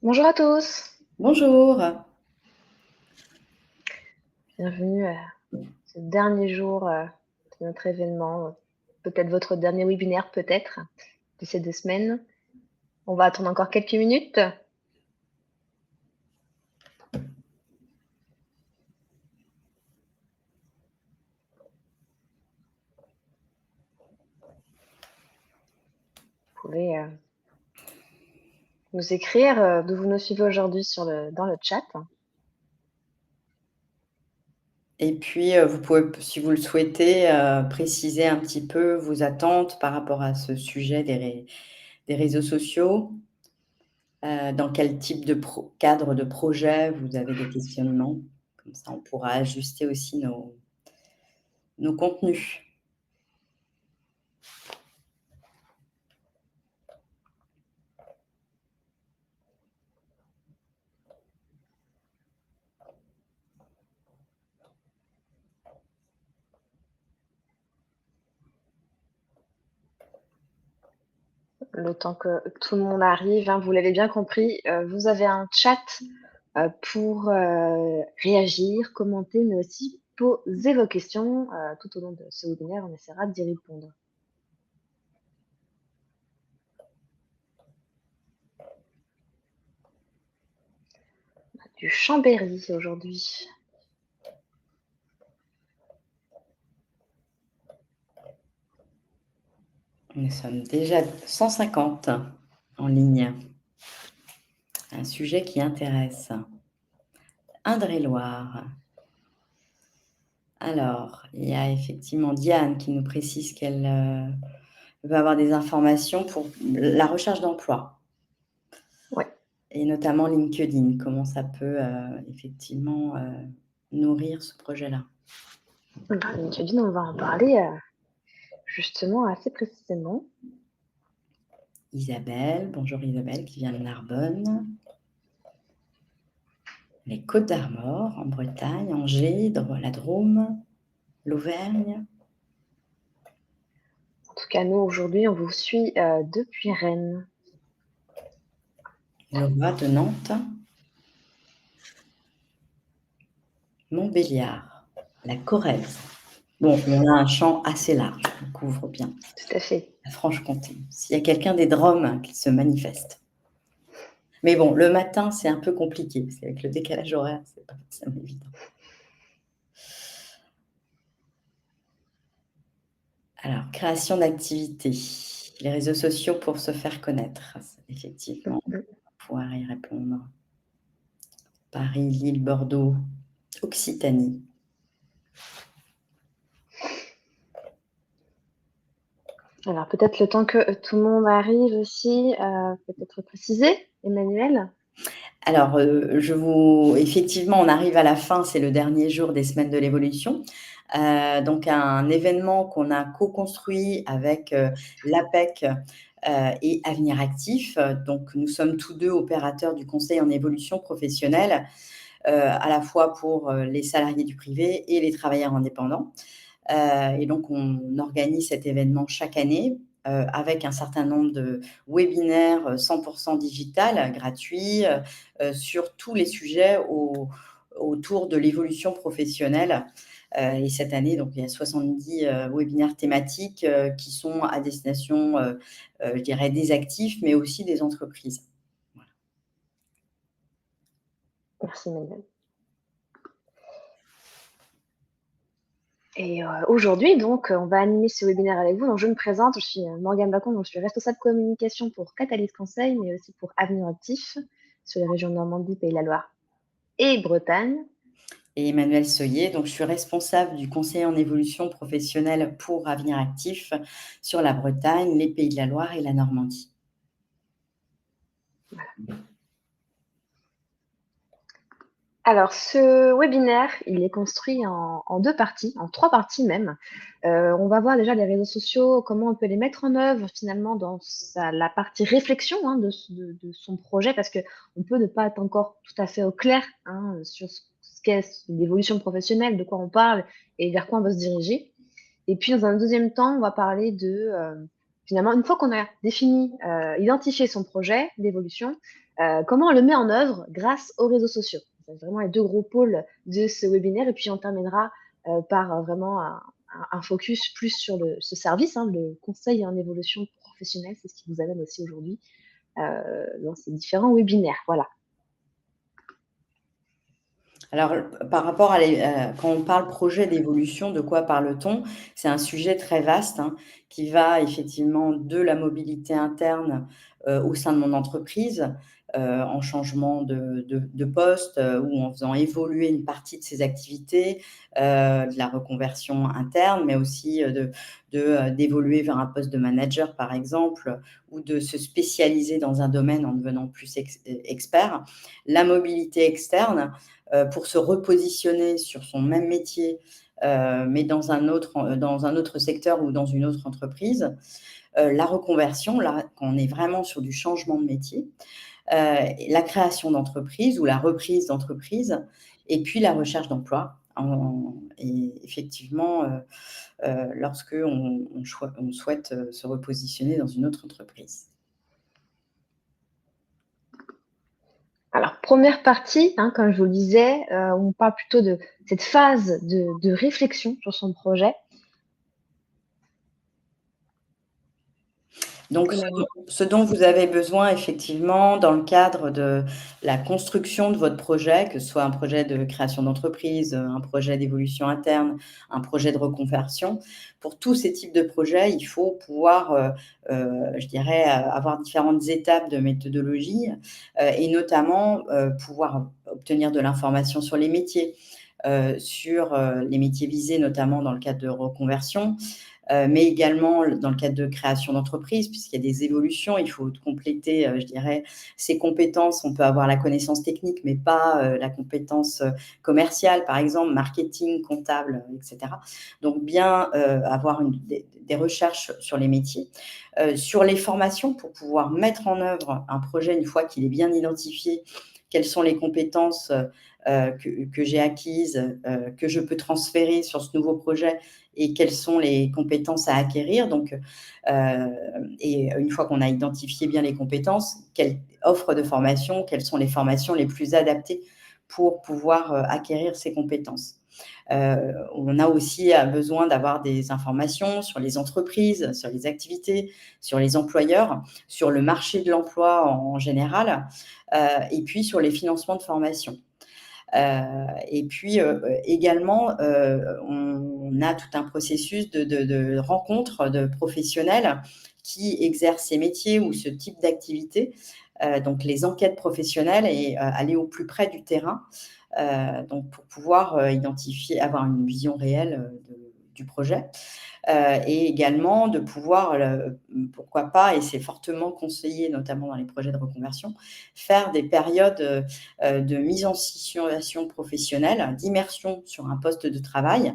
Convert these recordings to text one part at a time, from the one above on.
Bonjour à tous, Bonjour. bienvenue à ce dernier jour de notre événement, peut-être votre dernier webinaire peut-être de ces 2 semaines. On va attendre encore quelques minutes. Vous pouvez nous écrire d'où vous nous suivez aujourd'hui dans le chat. Et puis, vous pouvez, si vous le souhaitez, préciser un petit peu vos attentes par rapport à ce sujet des réseaux sociaux. Dans quel type de cadre de projet vous avez des questionnements? Comme ça, on pourra ajuster aussi nos contenus. Le temps que tout le monde arrive, hein, vous l'avez bien compris, vous avez un chat pour réagir, commenter, mais aussi poser vos questions. Tout au long de ce webinaire, on essaiera d'y répondre. Du Chambéry aujourd'hui. Nous sommes déjà 150 en ligne. Un sujet qui intéresse. Indre-et-Loire. Alors, il y a effectivement Diane qui nous précise qu'elle veut avoir des informations pour la recherche d'emploi Ouais. et notamment LinkedIn. Comment ça peut effectivement nourrir ce projet-là. LinkedIn, on va en parler justement assez précisément. Isabelle, bonjour Isabelle qui vient de Narbonne. Les Côtes d'Armor en Bretagne, Angers, la Drôme, l'Auvergne. En tout cas, nous, aujourd'hui, on vous suit depuis Rennes. Le Roi de Nantes. Montbéliard, la Corrèze. Bon, on a un champ assez large, on couvre bien. Tout à fait. La Franche-Comté. S'il y a quelqu'un des Drômes qui se manifeste. Mais bon, le matin, c'est un peu compliqué, parce qu'avec le décalage horaire, c'est pas forcément évident. Alors, création d'activités. Les réseaux sociaux pour se faire connaître. Effectivement, on va pouvoir y répondre. Paris, Lille, Bordeaux, Occitanie. Alors, peut-être le temps que tout le monde arrive aussi, peut-être préciser, Emmanuel. Alors, effectivement, on arrive à la fin, c'est le dernier jour des semaines de l'évolution. Donc, un événement qu'on a co-construit avec l'APEC et Avenir Actif. Donc, nous sommes tous deux opérateurs du conseil en évolution professionnelle, à la fois pour les salariés du privé et les travailleurs indépendants. Et donc, on organise cet événement chaque année avec un certain nombre de webinaires 100% digital, gratuits, sur tous les sujets autour de l'évolution professionnelle. Et cette année, donc, il y a 70 webinaires thématiques qui sont à destination, je dirais, des actifs, mais aussi des entreprises. Voilà. Merci, Emmanuel. Et aujourd'hui, donc, on va animer ce webinaire avec vous. Donc, je me présente, je suis Morgane Bacon, donc je suis responsable communication pour Catalyse Conseil, mais aussi pour Avenir Actif sur les régions Normandie, Pays de la Loire et Bretagne. Et Emmanuel Soyer, donc je suis responsable du conseil en évolution professionnelle pour Avenir Actif sur la Bretagne, les Pays de la Loire et la Normandie. Voilà. Alors, ce webinaire, il est construit en 2 parties, en 3 parties même. On va voir déjà les réseaux sociaux, comment on peut les mettre en œuvre finalement dans la partie réflexion hein, de son projet, parce qu'on peut ne pas être encore tout à fait au clair hein, sur ce qu'est l'évolution professionnelle, de quoi on parle et vers quoi on veut se diriger. Et puis, dans un deuxième temps, on va parler finalement, une fois qu'on a défini, identifié son projet d'évolution, comment on le met en œuvre grâce aux réseaux sociaux. C'est vraiment les deux gros pôles de ce webinaire. Et puis, on terminera par vraiment un focus plus sur ce service, hein, le conseil en évolution professionnelle. C'est ce qui vous amène aussi aujourd'hui dans ces différents webinaires. Voilà. Alors, par rapport quand on parle projet d'évolution, de quoi parle-t-on? C'est un sujet très vaste, hein, qui va effectivement de la mobilité interne, au sein de mon entreprise, en changement de poste, ou en faisant évoluer une partie de ses activités, de la reconversion interne, mais aussi, d'évoluer vers un poste de manager, par exemple, ou de se spécialiser dans un domaine en devenant plus expert. La mobilité externe, pour se repositionner sur son même métier, mais dans un autre secteur ou dans une autre entreprise. La reconversion, là, quand on est vraiment sur du changement de métier, la création d'entreprise ou la reprise d'entreprise, et puis la recherche d'emploi. Et effectivement, lorsque on souhaite se repositionner dans une autre entreprise. Alors, première partie, hein, comme je vous le disais, on parle plutôt de cette phase de réflexion sur son projet. Donc, ce dont vous avez besoin effectivement dans le cadre de la construction de votre projet, que ce soit un projet de création d'entreprise, un projet d'évolution interne, un projet de reconversion, pour tous ces types de projets, il faut pouvoir, je dirais, avoir différentes étapes de méthodologie, et notamment, pouvoir obtenir de l'information sur les métiers, sur, les métiers visés, notamment dans le cadre de reconversion. Mais également dans le cadre de création d'entreprise, puisqu'il y a des évolutions, il faut compléter, je dirais, ses compétences. On peut avoir la connaissance technique, mais pas la compétence commerciale, par exemple, marketing, comptable, etc. Donc, bien avoir des recherches sur les métiers. Sur les formations, pour pouvoir mettre en œuvre un projet une fois qu'il est bien identifié, quelles sont les compétences que j'ai acquises, que je peux transférer sur ce nouveau projet, et quelles sont les compétences à acquérir. Donc, et une fois qu'on a identifié bien les compétences, quelle offre de formation, quelles sont les formations les plus adaptées pour pouvoir acquérir ces compétences. On a aussi besoin d'avoir des informations sur les entreprises, sur les activités, sur les employeurs, sur le marché de l'emploi en général, et puis sur les financements de formation. Et puis également, on a tout un processus de rencontre de professionnels qui exercent ces métiers ou ce type d'activité, donc les enquêtes professionnelles, et aller au plus près du terrain, donc pour pouvoir identifier, avoir une vision réelle du projet. Et également de pouvoir, pourquoi pas, et c'est fortement conseillé, notamment dans les projets de reconversion, faire des périodes de mise en situation professionnelle, d'immersion sur un poste de travail,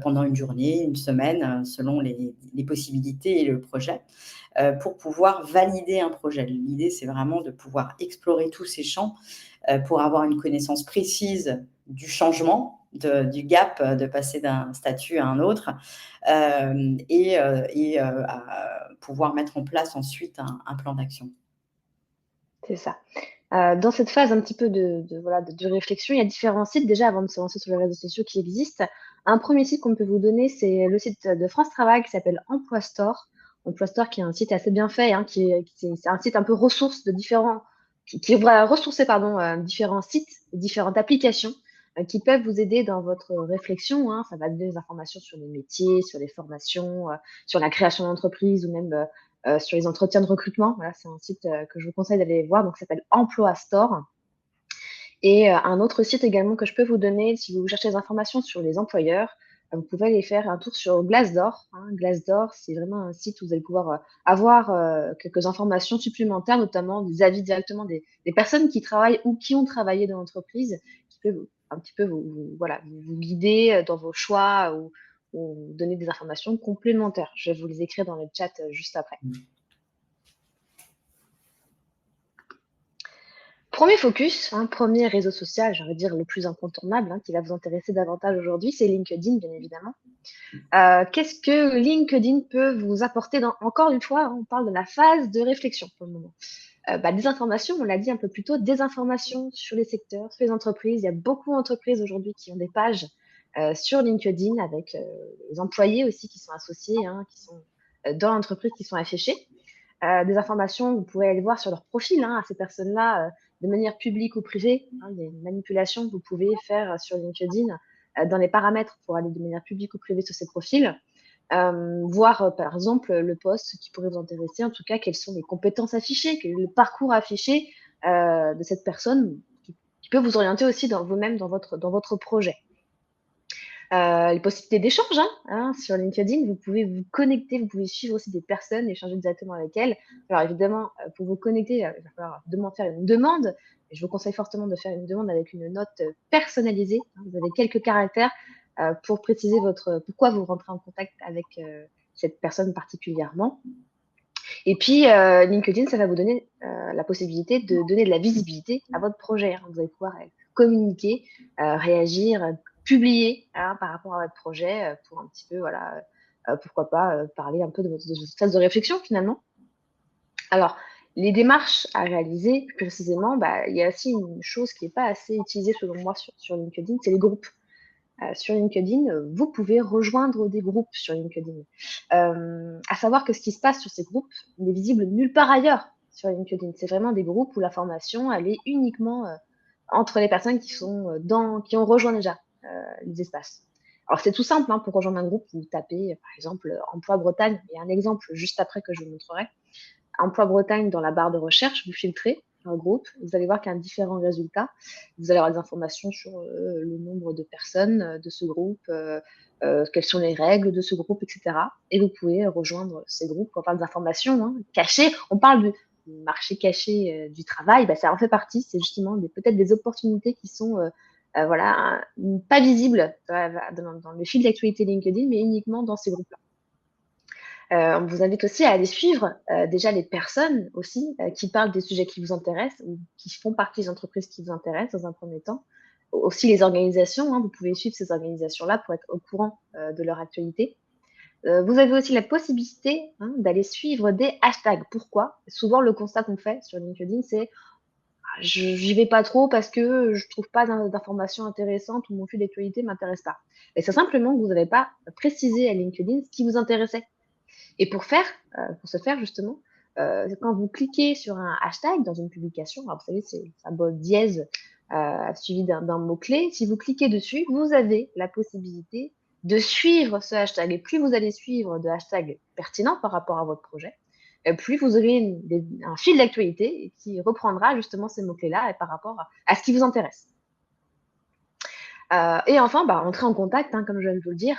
pendant une journée, une semaine, selon les possibilités et le projet, pour pouvoir valider un projet. L'idée, c'est vraiment de pouvoir explorer tous ces champs, pour avoir une connaissance précise du changement, du gap, de passer d'un statut à un autre, et à pouvoir mettre en place ensuite un plan d'action. C'est ça. Dans cette phase un petit peu de réflexion, il y a différents sites déjà avant de se lancer sur les réseaux sociaux qui existent. Un premier site qu'on peut vous donner, c'est le site de France Travail qui s'appelle Emploi Store. Emploi Store qui est un site assez bien fait, hein, c'est un site un peu ressources de différents, qui va ressourcer différents sites, différentes applications qui peuvent vous aider dans votre réflexion, hein. Ça va donner des informations sur les métiers, sur les formations, sur la création d'entreprise ou même sur les entretiens de recrutement. Voilà, c'est un site que je vous conseille d'aller voir, donc ça s'appelle Emploi Store. Et un autre site également que je peux vous donner, si vous cherchez des informations sur les employeurs, vous pouvez aller faire un tour sur Glassdoor, hein. Glassdoor, c'est vraiment un site où vous allez pouvoir avoir quelques informations supplémentaires, notamment des avis directement des personnes qui travaillent ou qui ont travaillé dans l'entreprise, qui peuvent un petit peu vous guider dans vos choix ou donner des informations complémentaires. Je vais vous les écrire dans le chat juste après. Premier focus, hein, premier réseau social, j'ai envie de dire le plus incontournable, hein, qui va vous intéresser davantage aujourd'hui, c'est LinkedIn, bien évidemment. Qu'est-ce que LinkedIn peut vous apporter encore une fois, on parle de la phase de réflexion pour le moment. Désinformation, on l'a dit un peu plus tôt, désinformation sur les secteurs, sur les entreprises. Il y a beaucoup d'entreprises aujourd'hui qui ont des pages sur LinkedIn avec les employés aussi qui sont associés, hein, qui sont dans l'entreprise, qui sont affichés. Des informations, vous pouvez aller voir sur leur profil, hein, à ces personnes-là, de manière publique ou privée, hein. Il y a une manipulation que vous pouvez faire sur LinkedIn dans les paramètres pour aller de manière publique ou privée sur ces profils. Voir par exemple le poste qui pourrait vous intéresser, en tout cas quelles sont les compétences affichées, quel est le parcours affiché de cette personne qui peut vous orienter aussi dans vous-même dans votre projet. Les possibilités d'échange, sur LinkedIn, vous pouvez vous connecter, vous pouvez suivre aussi des personnes, échanger directement avec elles. Alors évidemment, pour vous connecter, il va falloir faire une demande. Et je vous conseille fortement de faire une demande avec une note personnalisée, hein. Vous avez quelques caractères pour préciser pourquoi vous rentrez en contact avec cette personne particulièrement. Et puis, LinkedIn, ça va vous donner la possibilité de donner de la visibilité à votre projet, hein. Vous allez pouvoir communiquer, réagir, publier, hein, par rapport à votre projet pour un petit peu, voilà, pourquoi pas parler un peu de votre phase de réflexion finalement. Alors, les démarches à réaliser, plus précisément, il y a aussi une chose qui n'est pas assez utilisée selon moi sur LinkedIn, c'est les groupes. Sur LinkedIn, vous pouvez rejoindre des groupes sur LinkedIn. À savoir que ce qui se passe sur ces groupes n'est visible nulle part ailleurs sur LinkedIn. C'est vraiment des groupes où la formation, elle est uniquement entre les personnes qui qui ont rejoint déjà les espaces. Alors c'est tout simple, hein, pour rejoindre un groupe, vous tapez par exemple Emploi Bretagne. Il y a un exemple juste après que je vous montrerai. Emploi Bretagne dans la barre de recherche, vous filtrez un groupe, vous allez voir qu'il y a différents résultats. Vous allez avoir des informations sur le nombre de personnes de ce groupe, quelles sont les règles de ce groupe, etc. Et vous pouvez rejoindre ces groupes. On parle d'informations, hein, cachées. On parle du marché caché du travail. Ça en fait partie. C'est justement peut-être des opportunités qui sont voilà, pas visibles dans le fil d'actualité LinkedIn, mais uniquement dans ces groupes-là. On vous invite aussi à aller suivre déjà les personnes aussi qui parlent des sujets qui vous intéressent ou qui font partie des entreprises qui vous intéressent dans un premier temps. Aussi les organisations, hein, vous pouvez suivre ces organisations-là pour être au courant de leur actualité. Vous avez aussi la possibilité, hein, d'aller suivre des hashtags. Pourquoi? Souvent, le constat qu'on fait sur LinkedIn, c'est j'y vais pas trop parce que je trouve pas d'informations intéressantes ou mon fil d'actualité m'intéresse pas. Et c'est simplement que vous n'avez pas précisé à LinkedIn ce qui vous intéressait. Et pour ce faire justement, quand vous cliquez sur un hashtag dans une publication, alors vous savez, c'est un symbole dièse suivi d'un mot-clé. Si vous cliquez dessus, vous avez la possibilité de suivre ce hashtag. Et plus vous allez suivre de hashtags pertinents par rapport à votre projet, plus vous aurez un fil d'actualité qui reprendra justement ces mots-clés-là et par rapport à ce qui vous intéresse. Et enfin, entrer en contact, hein, comme je viens de vous le dire,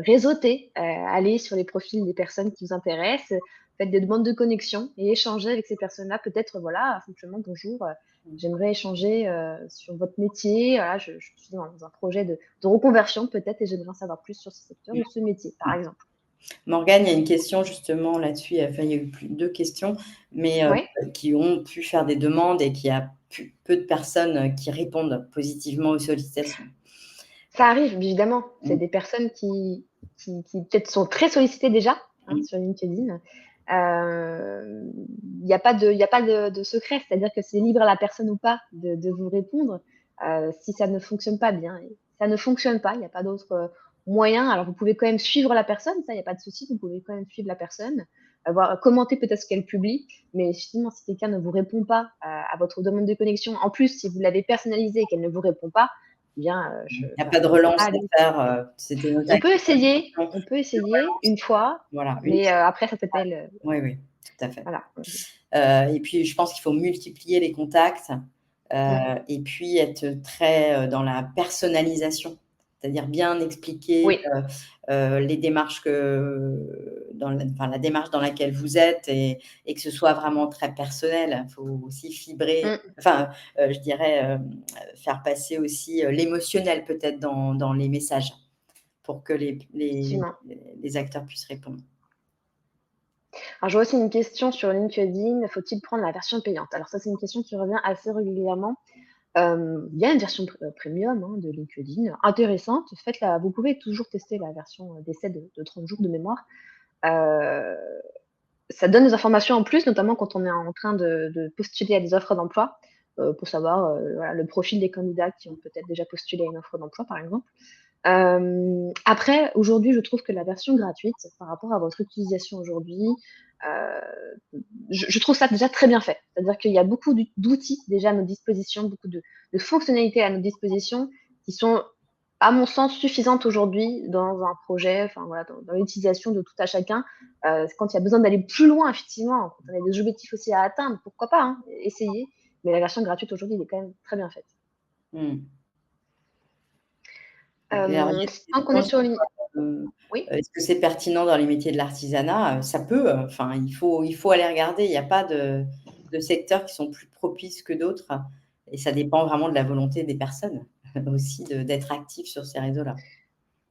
réseauter, aller sur les profils des personnes qui vous intéressent, faites des demandes de connexion et échanger avec ces personnes-là. Peut-être, voilà, simplement, bonjour, j'aimerais échanger sur votre métier. Voilà, je suis dans un projet de reconversion peut-être et j'aimerais en savoir plus sur ce secteur ou ce métier, par exemple. Morgane, il y a une question justement là-dessus. Enfin, il y a eu deux questions, mais Oui, qui ont pu faire des demandes et qui a peu de personnes qui répondent positivement aux sollicitations. ça arrive, évidemment. C'est Mmh. des personnes qui peut-être sont très sollicitées déjà, hein, Mmh. sur LinkedIn. Il n'y a pas de secret, c'est-à-dire que c'est libre à la personne ou pas de vous répondre. Si ça ne fonctionne pas bien, ça ne fonctionne pas, il n'y a pas d'autre moyen. Alors, vous pouvez quand même suivre la personne, ça, il n'y a pas de souci, vous pouvez quand même suivre la personne, commenter peut-être ce qu'elle publie, mais effectivement, si quelqu'un ne vous répond pas à votre demande de connexion, en plus, si vous l'avez personnalisé et qu'elle ne vous répond pas, eh bien, Il n'y a pas voilà, de on peut relance pas à aller. faire, c'était noté On peut essayer une fois, voilà, une mais fois. après ça s'appelle, Oui, oui, tout à fait. voilà. Et puis je pense qu'il faut multiplier les contacts, Mmh. et puis être très, dans la personnalisation. C'est-à-dire bien expliquer, Oui. les démarches la démarche dans laquelle vous êtes et que ce soit vraiment très personnel. Il faut aussi fibrer, Mmh. enfin, je dirais, faire passer aussi, l'émotionnel peut-être dans les messages pour que Effectivement. les acteurs puissent répondre. Alors, je vois aussi une question sur LinkedIn, faut-il prendre la version payante? Alors ça, c'est une question qui revient assez régulièrement. Il y a une version premium, hein, de LinkedIn, intéressante. Vous pouvez toujours tester la version d'essai de 30 jours de mémoire. Heu ça donne des informations en plus, notamment quand on est en train de postuler à des offres d'emploi, pour savoir voilà, le profil des candidats qui ont peut-être déjà postulé à une offre d'emploi, par exemple. Après, aujourd'hui, je trouve que la version gratuite, par rapport à votre utilisation aujourd'hui, euh, je trouve ça déjà très bien fait. C'est-à-dire qu'il y a beaucoup d'outils déjà à notre disposition, beaucoup de fonctionnalités à notre disposition qui sont, à mon sens, suffisantes aujourd'hui dans un projet, enfin voilà, dans l'utilisation de tout à chacun. Quand il y a besoin d'aller plus loin, effectivement, quand on a des objectifs aussi à atteindre, pourquoi pas, hein, essayer. Mais la version gratuite aujourd'hui, elle est quand même très bien faite. Mmh. Et alors, il y a des Tant qu'on est questions, sur une... heu, Oui. est-ce que c'est pertinent dans les métiers de l'artisanat? Ça peut, enfin, il faut aller regarder. Il y a pas de secteurs qui sont plus propices que d'autres et ça dépend vraiment de la volonté des personnes aussi d'être actifs sur ces réseaux-là.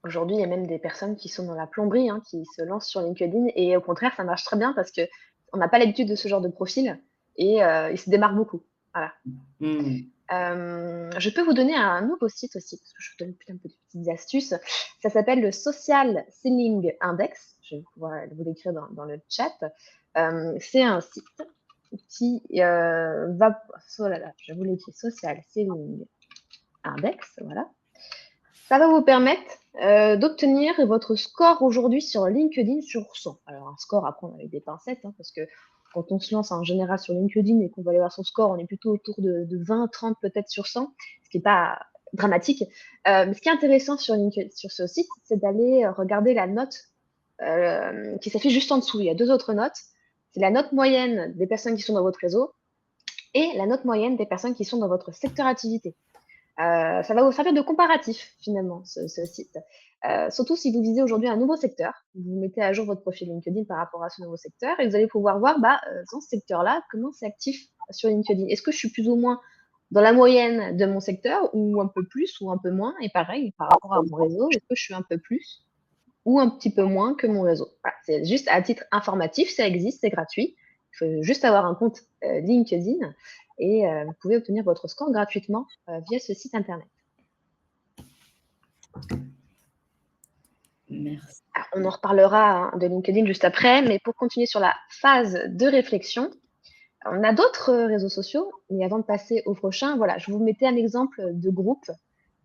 Aujourd'hui, il y a même des personnes qui sont dans la plomberie, hein, qui se lancent sur LinkedIn et au contraire, ça marche très bien parce qu'on n'a pas l'habitude de ce genre de profil et ils se démarquent beaucoup. Voilà. Mmh. Je peux vous donner un nouveau site aussi, parce que je vous donne plein de petites astuces. Ça s'appelle le Social Selling Index. Je vais pouvoir vous l'écrire dans le chat. C'est un site qui va... Oh là là, je vous l'écris, Social Selling Index, voilà. Ça va vous permettre d'obtenir votre score aujourd'hui sur LinkedIn sur 100. Alors, un score à prendre avec des pincettes, hein, parce que quand on se lance en général sur LinkedIn et qu'on va aller voir son score, on est plutôt autour de 20, 30 peut-être sur 100, ce qui n'est pas dramatique. Mais ce qui est intéressant sur ce site, c'est d'aller regarder la note qui s'affiche juste en dessous. Il y a deux autres notes. C'est la note moyenne des personnes qui sont dans votre réseau et la note moyenne des personnes qui sont dans votre secteur activité. Ça va vous servir de comparatif, finalement, ce site. Surtout si vous visez aujourd'hui un nouveau secteur, vous mettez à jour votre profil LinkedIn par rapport à ce nouveau secteur et vous allez pouvoir voir, dans ce secteur-là, comment c'est actif sur LinkedIn. Est-ce que je suis plus ou moins dans la moyenne de mon secteur ou un peu plus ou un peu moins? Et pareil, par rapport à mon réseau, est-ce que je suis un peu plus ou un petit peu moins que mon réseau? Voilà, c'est juste à titre informatif, ça existe, c'est gratuit. Il faut juste avoir un compte LinkedIn et vous pouvez obtenir votre score gratuitement via ce site internet. Merci. Alors, on en reparlera hein, de LinkedIn juste après, mais pour continuer sur la phase de réflexion, on a d'autres réseaux sociaux, mais avant de passer au prochain, voilà, je vous mettais un exemple de groupe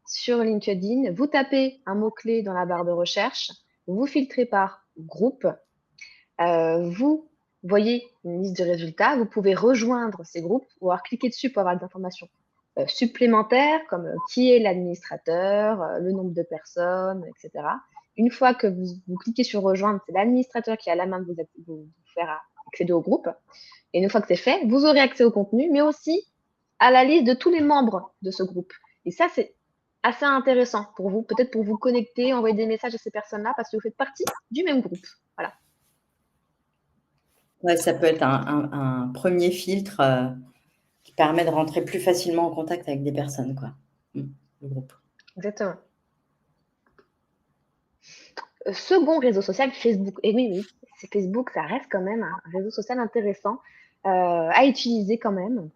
sur LinkedIn. Vous tapez un mot-clé dans la barre de recherche, vous filtrez par groupe, vous voyez une liste de résultats, vous pouvez rejoindre ces groupes ou alors cliquer dessus pour avoir des informations supplémentaires comme qui est l'administrateur, le nombre de personnes, etc. Une fois que vous cliquez sur rejoindre, c'est l'administrateur qui a la main de vous faire accéder au groupe. Et une fois que c'est fait, vous aurez accès au contenu, mais aussi à la liste de tous les membres de ce groupe. Et ça, c'est assez intéressant pour vous, peut-être pour vous connecter, envoyer des messages à ces personnes-là parce que vous faites partie du même groupe. Voilà. Ouais, ça peut être un 1er filtre, qui permet de rentrer plus facilement en contact avec des personnes, quoi. Mmh, le groupe. Exactement. Second réseau social, Facebook. Et oui, oui, c'est Facebook, ça reste quand même un réseau social intéressant à utiliser quand même.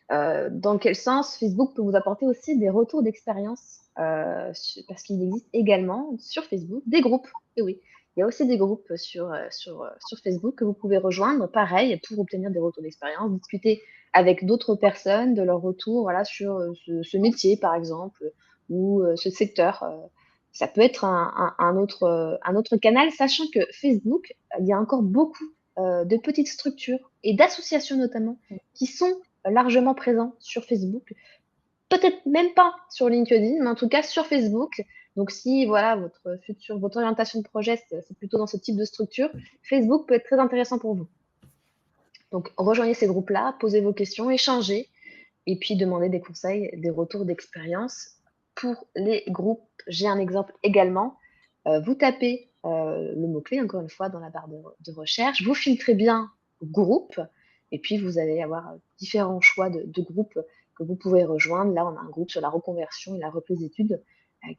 Dans quel sens Facebook peut vous apporter aussi des retours d'expérience parce qu'il existe également sur Facebook des groupes. Et oui, il y a aussi des groupes sur Facebook que vous pouvez rejoindre, pareil, pour obtenir des retours d'expérience, discuter avec d'autres personnes de leur retour voilà, sur ce métier, par exemple, ou ce secteur. Ça peut être un autre canal, sachant que Facebook, il y a encore beaucoup de petites structures et d'associations notamment qui sont largement présents sur Facebook. Peut-être même pas sur LinkedIn, mais en tout cas sur Facebook. Donc si voilà votre orientation de projet, c'est plutôt dans ce type de structure, Facebook peut être très intéressant pour vous. Donc rejoignez ces groupes-là, posez vos questions, échangez, et puis demandez des conseils, des retours d'expérience. Pour les groupes, j'ai un exemple également. Vous tapez le mot-clé, encore une fois, dans la barre de recherche. Vous filtrez bien groupe, et puis vous allez avoir différents choix de groupes que vous pouvez rejoindre. Là, on a un groupe sur la reconversion et la reprise d'études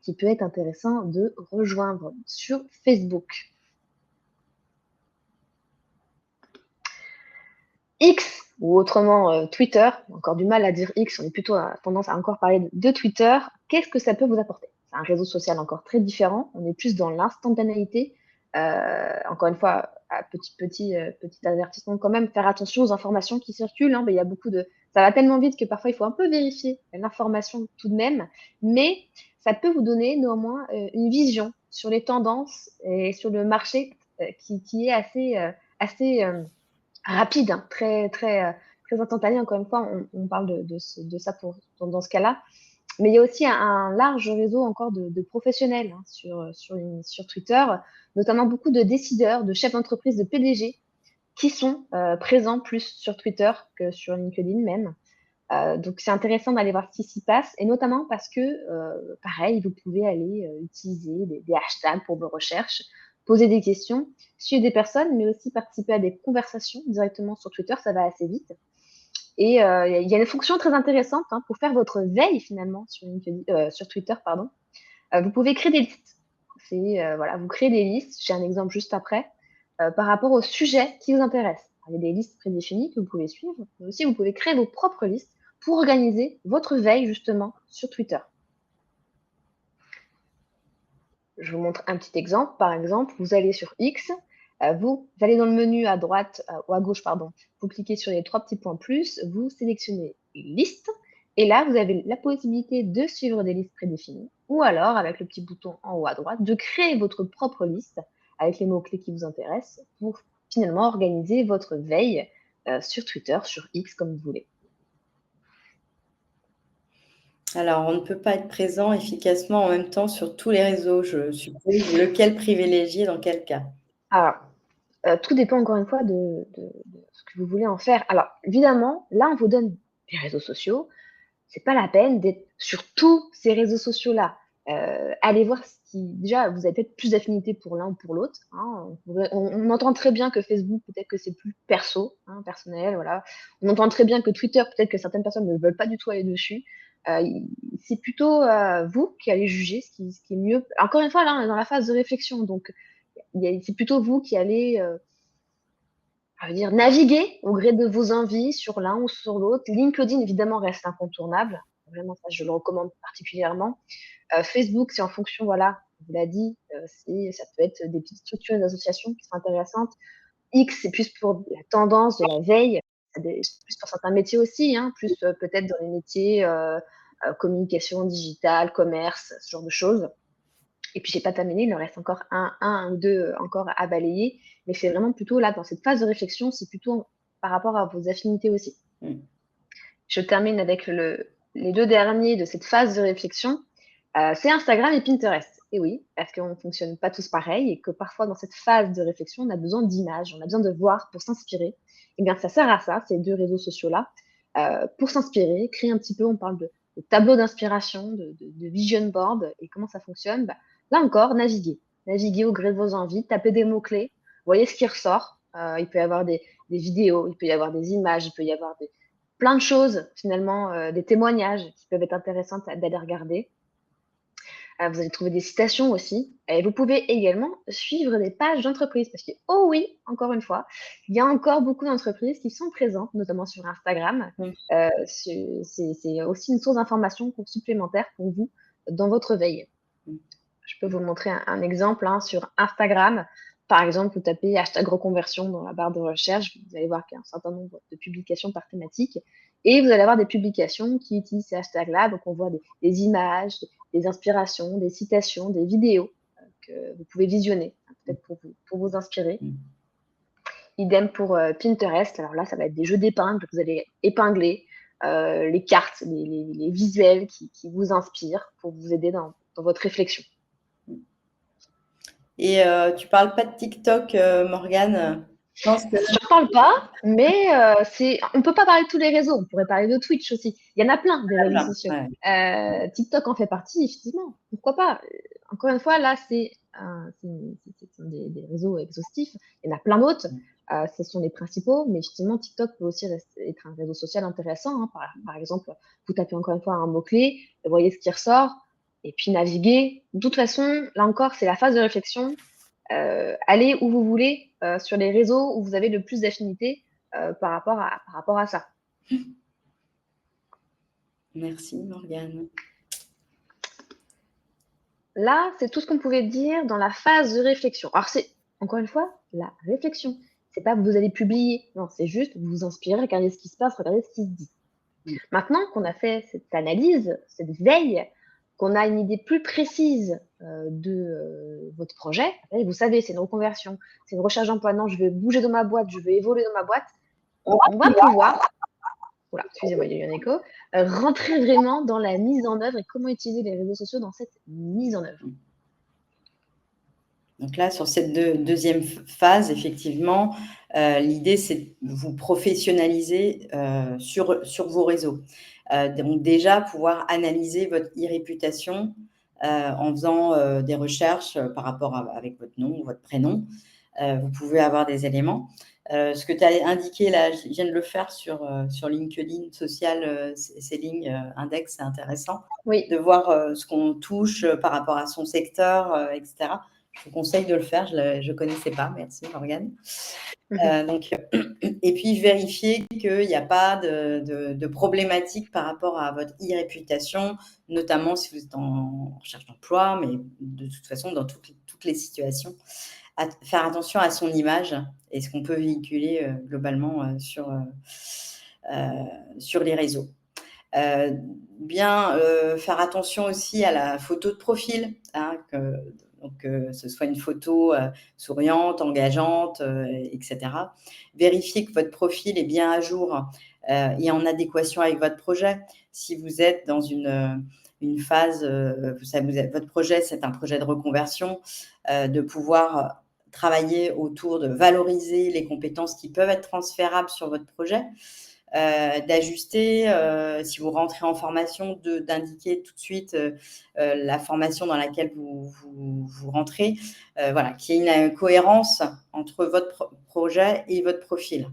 qui peut être intéressant de rejoindre sur Facebook. X, ou autrement Twitter, encore du mal à dire X, on est plutôt tendance à encore parler de Twitter. Qu'est-ce que ça peut vous apporter? C'est un réseau social encore très différent, on est plus dans l'instantanéité. Encore une fois, petit avertissement quand même, faire attention aux informations qui circulent, hein. Il y a beaucoup de ça va tellement vite que parfois il faut un peu vérifier l'information tout de même, mais ça peut vous donner néanmoins, une vision sur les tendances et sur le marché, qui est assez rapide, hein, très instantané. Encore une fois, on parle de ça dans ce cas-là. Mais il y a aussi un large réseau encore de professionnels, hein, sur Twitter, notamment beaucoup de décideurs, de chefs d'entreprise, de PDG qui sont présents plus sur Twitter que sur LinkedIn même. Donc c'est intéressant d'aller voir ce qui s'y passe, et notamment parce que, pareil, vous pouvez aller utiliser des hashtags pour vos recherches, poser des questions, suivre des personnes, mais aussi participer à des conversations directement sur Twitter, ça va assez vite. Et il y a une fonction très intéressante, hein, pour faire votre veille finalement sur Twitter, pardon. Vous pouvez créer des listes. Voilà, vous créez des listes, j'ai un exemple juste après, par rapport au sujet qui vous intéresse. Il y a des listes prédéfinies que vous pouvez suivre, mais aussi vous pouvez créer vos propres listes pour organiser votre veille justement sur Twitter. Je vous montre un petit exemple. Par exemple, vous allez sur X, vous allez dans le menu à droite, ou à gauche, pardon, vous cliquez sur les 3 petits points plus, vous sélectionnez liste, et là, vous avez la possibilité de suivre des listes prédéfinies, ou alors, avec le petit bouton en haut à droite, de créer votre propre liste avec les mots-clés qui vous intéressent pour finalement organiser votre veille sur Twitter, sur X, comme vous voulez. Alors, on ne peut pas être présent efficacement en même temps sur tous les réseaux, je suppose. Lequel privilégier dans quel cas? Alors, tout dépend encore une fois de ce que vous voulez en faire. Alors, évidemment, là, on vous donne des réseaux sociaux. C'est pas la peine d'être sur tous ces réseaux sociaux-là. Allez voir ce qui déjà, vous avez peut-être plus d'affinité pour l'un ou pour l'autre, hein. On entend très bien que Facebook, peut-être que c'est plus perso, hein, personnel, voilà. On entend très bien que Twitter, peut-être que certaines personnes ne veulent pas du tout aller dessus. Il c'est plutôt, vous qui allez juger ce qui est mieux. Encore une fois, là, on est dans la phase de réflexion, donc c'est plutôt vous qui allez, ça veut dire naviguer au gré de vos envies sur l'un ou sur l'autre. LinkedIn, évidemment, reste incontournable. Vraiment, ça, je le recommande particulièrement. Facebook, c'est en fonction, voilà, on vous l'a dit, ça peut être des petites structures et des associations qui sont intéressantes. X, c'est plus pour la tendance de la veille, plus pour certains métiers aussi, hein, plus peut-être dans les métiers communication digitale, commerce, ce genre de choses. Et puis j'ai pas terminé, il en reste encore un ou deux encore à balayer, mais c'est vraiment plutôt là, dans cette phase de réflexion, c'est plutôt par rapport à vos affinités aussi. Mmh. Je termine avec les 2 derniers de cette phase de réflexion, c'est Instagram et Pinterest. Et oui, parce qu'on ne fonctionne pas tous pareil et que parfois dans cette phase de réflexion, on a besoin d'images, on a besoin de voir pour s'inspirer. Et bien ça sert à ça, ces 2 réseaux sociaux-là, pour s'inspirer, créer un petit peu, on parle de tableau d'inspiration, de vision board. Et comment ça fonctionne? Bah, là encore, naviguer. Naviguer au gré de vos envies, taper des mots-clés, voyez ce qui ressort. Il peut y avoir des vidéos, il peut y avoir des images, il peut y avoir plein de choses finalement, des témoignages qui peuvent être intéressantes d'aller regarder. Vous allez trouver des citations aussi, et vous pouvez également suivre des pages d'entreprises parce que, oh oui, encore une fois, il y a encore beaucoup d'entreprises qui sont présentes, notamment sur Instagram. Mmh. C'est aussi une source d'information supplémentaire pour vous dans votre veille. Mmh. Je peux vous montrer un exemple, hein, sur Instagram. Par exemple, vous tapez hashtag reconversion dans la barre de recherche, vous allez voir qu'il y a un certain nombre de publications par thématique, et vous allez avoir des publications qui utilisent ces hashtags-là. Donc, on voit des images, des inspirations, des citations, des vidéos que vous pouvez visionner, hein, peut-être pour vous inspirer. Mmh. Idem pour Pinterest. Alors là, ça va être des jeux d'épingles. Vous allez épingler les cartes, les visuels qui vous inspirent pour vous aider dans votre réflexion. Et tu parles pas de TikTok, Morgane? Je pense que J'en parle pas, mais on peut pas parler de tous les réseaux. On pourrait parler de Twitch aussi. Il y en a plein des réseaux sociaux. ouais. TikTok en fait partie, effectivement. Pourquoi pas? Encore une fois, là, c'est des réseaux exhaustifs. Il y en a plein d'autres. Ce sont les principaux, mais effectivement, TikTok peut aussi être un réseau social intéressant, hein. Par exemple, vous tapez encore une fois un mot-clé, vous voyez ce qui ressort, et puis naviguer. De toute façon, là encore, c'est la phase de réflexion. Allez où vous voulez sur les réseaux où vous avez le plus d'affinité par rapport à ça. Merci Morgane. Là, c'est tout ce qu'on pouvait dire dans la phase de réflexion. Alors, Encore une fois, la réflexion. C'est pas vous allez publier, non, c'est juste vous vous inspirez, regardez ce qui se passe, regardez ce qui se dit. Maintenant qu'on a fait cette analyse, cette veille, qu'on a une idée plus précise de votre projet, et vous savez, c'est une reconversion, c'est une recherche d'emploi, non, je vais bouger dans ma boîte, je vais évoluer dans ma boîte, on va pouvoir, voilà, excusez-moi, il y a eu un écho, rentrer vraiment dans la mise en œuvre et comment utiliser les réseaux sociaux dans cette mise en œuvre. Donc là, sur cette deuxième phase, effectivement, l'idée, c'est de vous professionnaliser sur vos réseaux. Donc déjà, pouvoir analyser votre e-réputation en faisant des recherches par rapport avec votre nom, votre prénom. Vous pouvez avoir des éléments. Ce que tu as indiqué là, je viens de le faire sur LinkedIn social, ces lignes index, c'est intéressant. Oui. De voir ce qu'on touche par rapport à son secteur, etc. Je vous conseille de le faire, je ne connaissais pas. Merci Morgane. Et puis vérifier qu'il n'y a pas de problématique par rapport à votre e-réputation, notamment si vous êtes en recherche d'emploi, mais de toute façon dans toutes les situations. Faire attention à son image et ce qu'on peut véhiculer globalement sur les réseaux. Faire attention aussi à la photo de profil, hein, que ce soit une photo souriante, engageante, etc. Vérifiez que votre profil est bien à jour et en adéquation avec votre projet. Si vous êtes dans une phase, votre projet, c'est un projet de reconversion, de pouvoir travailler autour de valoriser les compétences qui peuvent être transférables sur votre projet. D'ajuster, si vous rentrez en formation, d'indiquer tout de suite la formation dans laquelle vous rentrez. Voilà, qu'il y ait une cohérence entre votre projet et votre profil.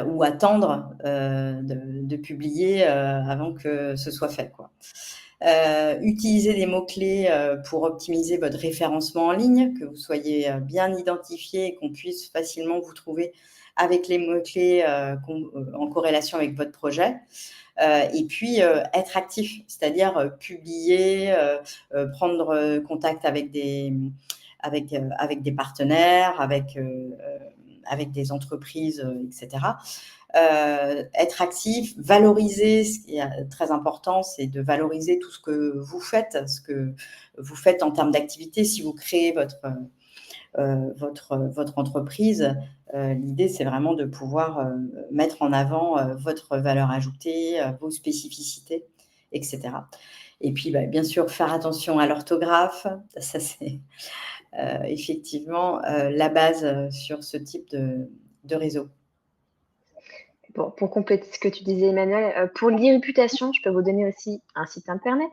Ou attendre de publier avant que ce soit fait, quoi. Utiliser des mots-clés pour optimiser votre référencement en ligne, que vous soyez bien identifié et qu'on puisse facilement vous trouver avec les mots-clés en corrélation avec votre projet. Et puis, être actif, c'est-à-dire publier, prendre contact avec des partenaires, avec des entreprises, etc. Être actif, valoriser, ce qui est très important, c'est de valoriser tout ce que vous faites en termes d'activité. Si vous créez votre entreprise, l'idée, c'est vraiment de pouvoir mettre en avant votre valeur ajoutée, vos spécificités, etc. Et puis, bien sûr, faire attention à l'orthographe. Ça, c'est effectivement la base sur ce type de réseau. Bon, pour compléter ce que tu disais, Emmanuel, pour l'e-réputation, je peux vous donner aussi un site internet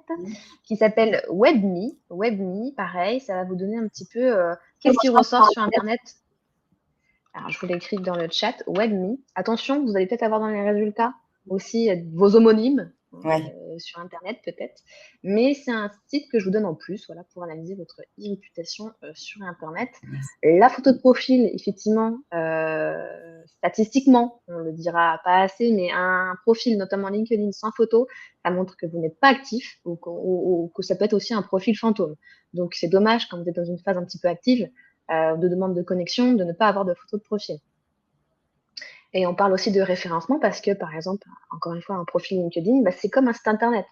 qui s'appelle WebMe. WebMe, pareil, ça va vous donner un petit peu qu'est-ce qui ressort sur Internet. Alors, je vous l'écris dans le chat, WebMe. Attention, vous allez peut-être avoir dans les résultats aussi vos homonymes sur Internet, peut-être. Mais c'est un site que je vous donne en plus, voilà, pour analyser votre e-réputation sur Internet. La photo de profil, effectivement, statistiquement, on le dira pas assez, mais un profil, notamment LinkedIn, sans photo, ça montre que vous n'êtes pas actif ou que ça peut être aussi un profil fantôme. Donc, c'est dommage quand vous êtes dans une phase un petit peu active de demande de connexion, de ne pas avoir de photo de profil. Et on parle aussi de référencement parce que, par exemple, encore une fois, un profil LinkedIn, c'est comme un site internet.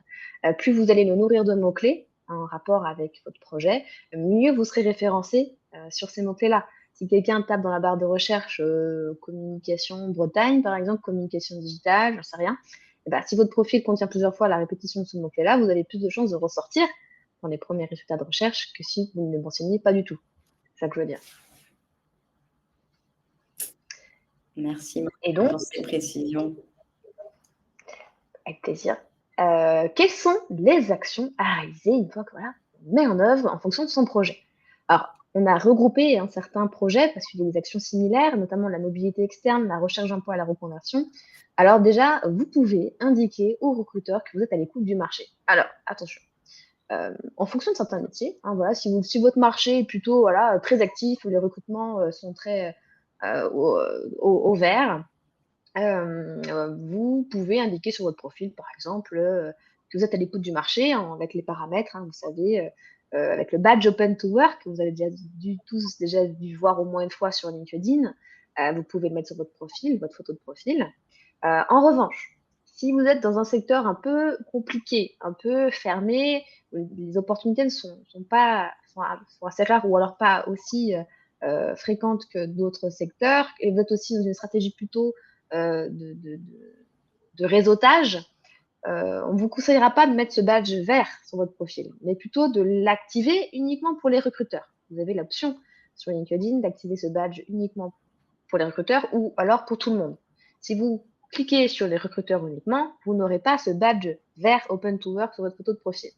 Plus vous allez le nourrir de mots-clés en rapport avec votre projet, mieux vous serez référencé sur ces mots-clés-là. Si quelqu'un tape dans la barre de recherche communication Bretagne, par exemple, communication digitale, j'en sais rien, si votre profil contient plusieurs fois la répétition de ce mot-clé-là, vous avez plus de chances de ressortir dans les premiers résultats de recherche que si vous ne le mentionnez pas du tout. C'est ça que je veux dire. Merci pour ces précisions. Avec plaisir. Quelles sont les actions à réaliser une fois que on met en œuvre en fonction de son projet? Alors, on a regroupé certains projets parce qu'il y a des actions similaires, notamment la mobilité externe, la recherche d'emploi et la reconversion. Alors déjà, vous pouvez indiquer aux recruteurs que vous êtes à l'écoute du marché. Alors, attention. En fonction de certains métiers, si votre marché est plutôt très actif, où les recrutements sont très au vert, vous pouvez indiquer sur votre profil, par exemple, que vous êtes à l'écoute du marché avec les paramètres, vous savez, avec le badge Open to Work, que vous avez tous déjà dû voir au moins une fois sur LinkedIn. Vous pouvez le mettre sur votre profil, votre photo de profil. En revanche, si vous êtes dans un secteur un peu compliqué, un peu fermé, où les opportunités sont assez rares ou alors pas aussi fréquentes que d'autres secteurs, et vous êtes aussi dans une stratégie plutôt de réseautage, on ne vous conseillera pas de mettre ce badge vert sur votre profil, mais plutôt de l'activer uniquement pour les recruteurs. Vous avez l'option sur LinkedIn d'activer ce badge uniquement pour les recruteurs ou alors pour tout le monde. Si vous cliquez sur les recruteurs uniquement, vous n'aurez pas ce badge vert Open to Work sur votre photo de profil.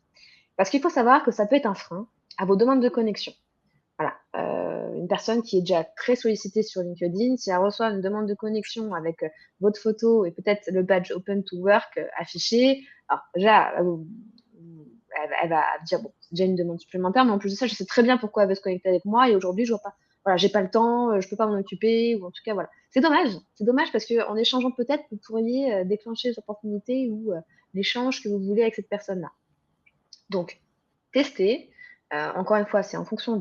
Parce qu'il faut savoir que ça peut être un frein à vos demandes de connexion. Voilà. Une personne qui est déjà très sollicitée sur LinkedIn, si elle reçoit une demande de connexion avec votre photo et peut-être le badge Open to Work affiché, alors déjà, elle va dire, bon, c'est déjà une demande supplémentaire, mais en plus de ça, je sais très bien pourquoi elle veut se connecter avec moi et aujourd'hui, je vois pas, voilà, j'ai pas le temps, je peux pas m'en occuper, ou en tout cas, voilà. C'est dommage parce qu'en échangeant peut-être, vous pourriez déclencher les opportunités ou l'échange que vous voulez avec cette personne-là. Donc, testez. Encore une fois, c'est en fonction de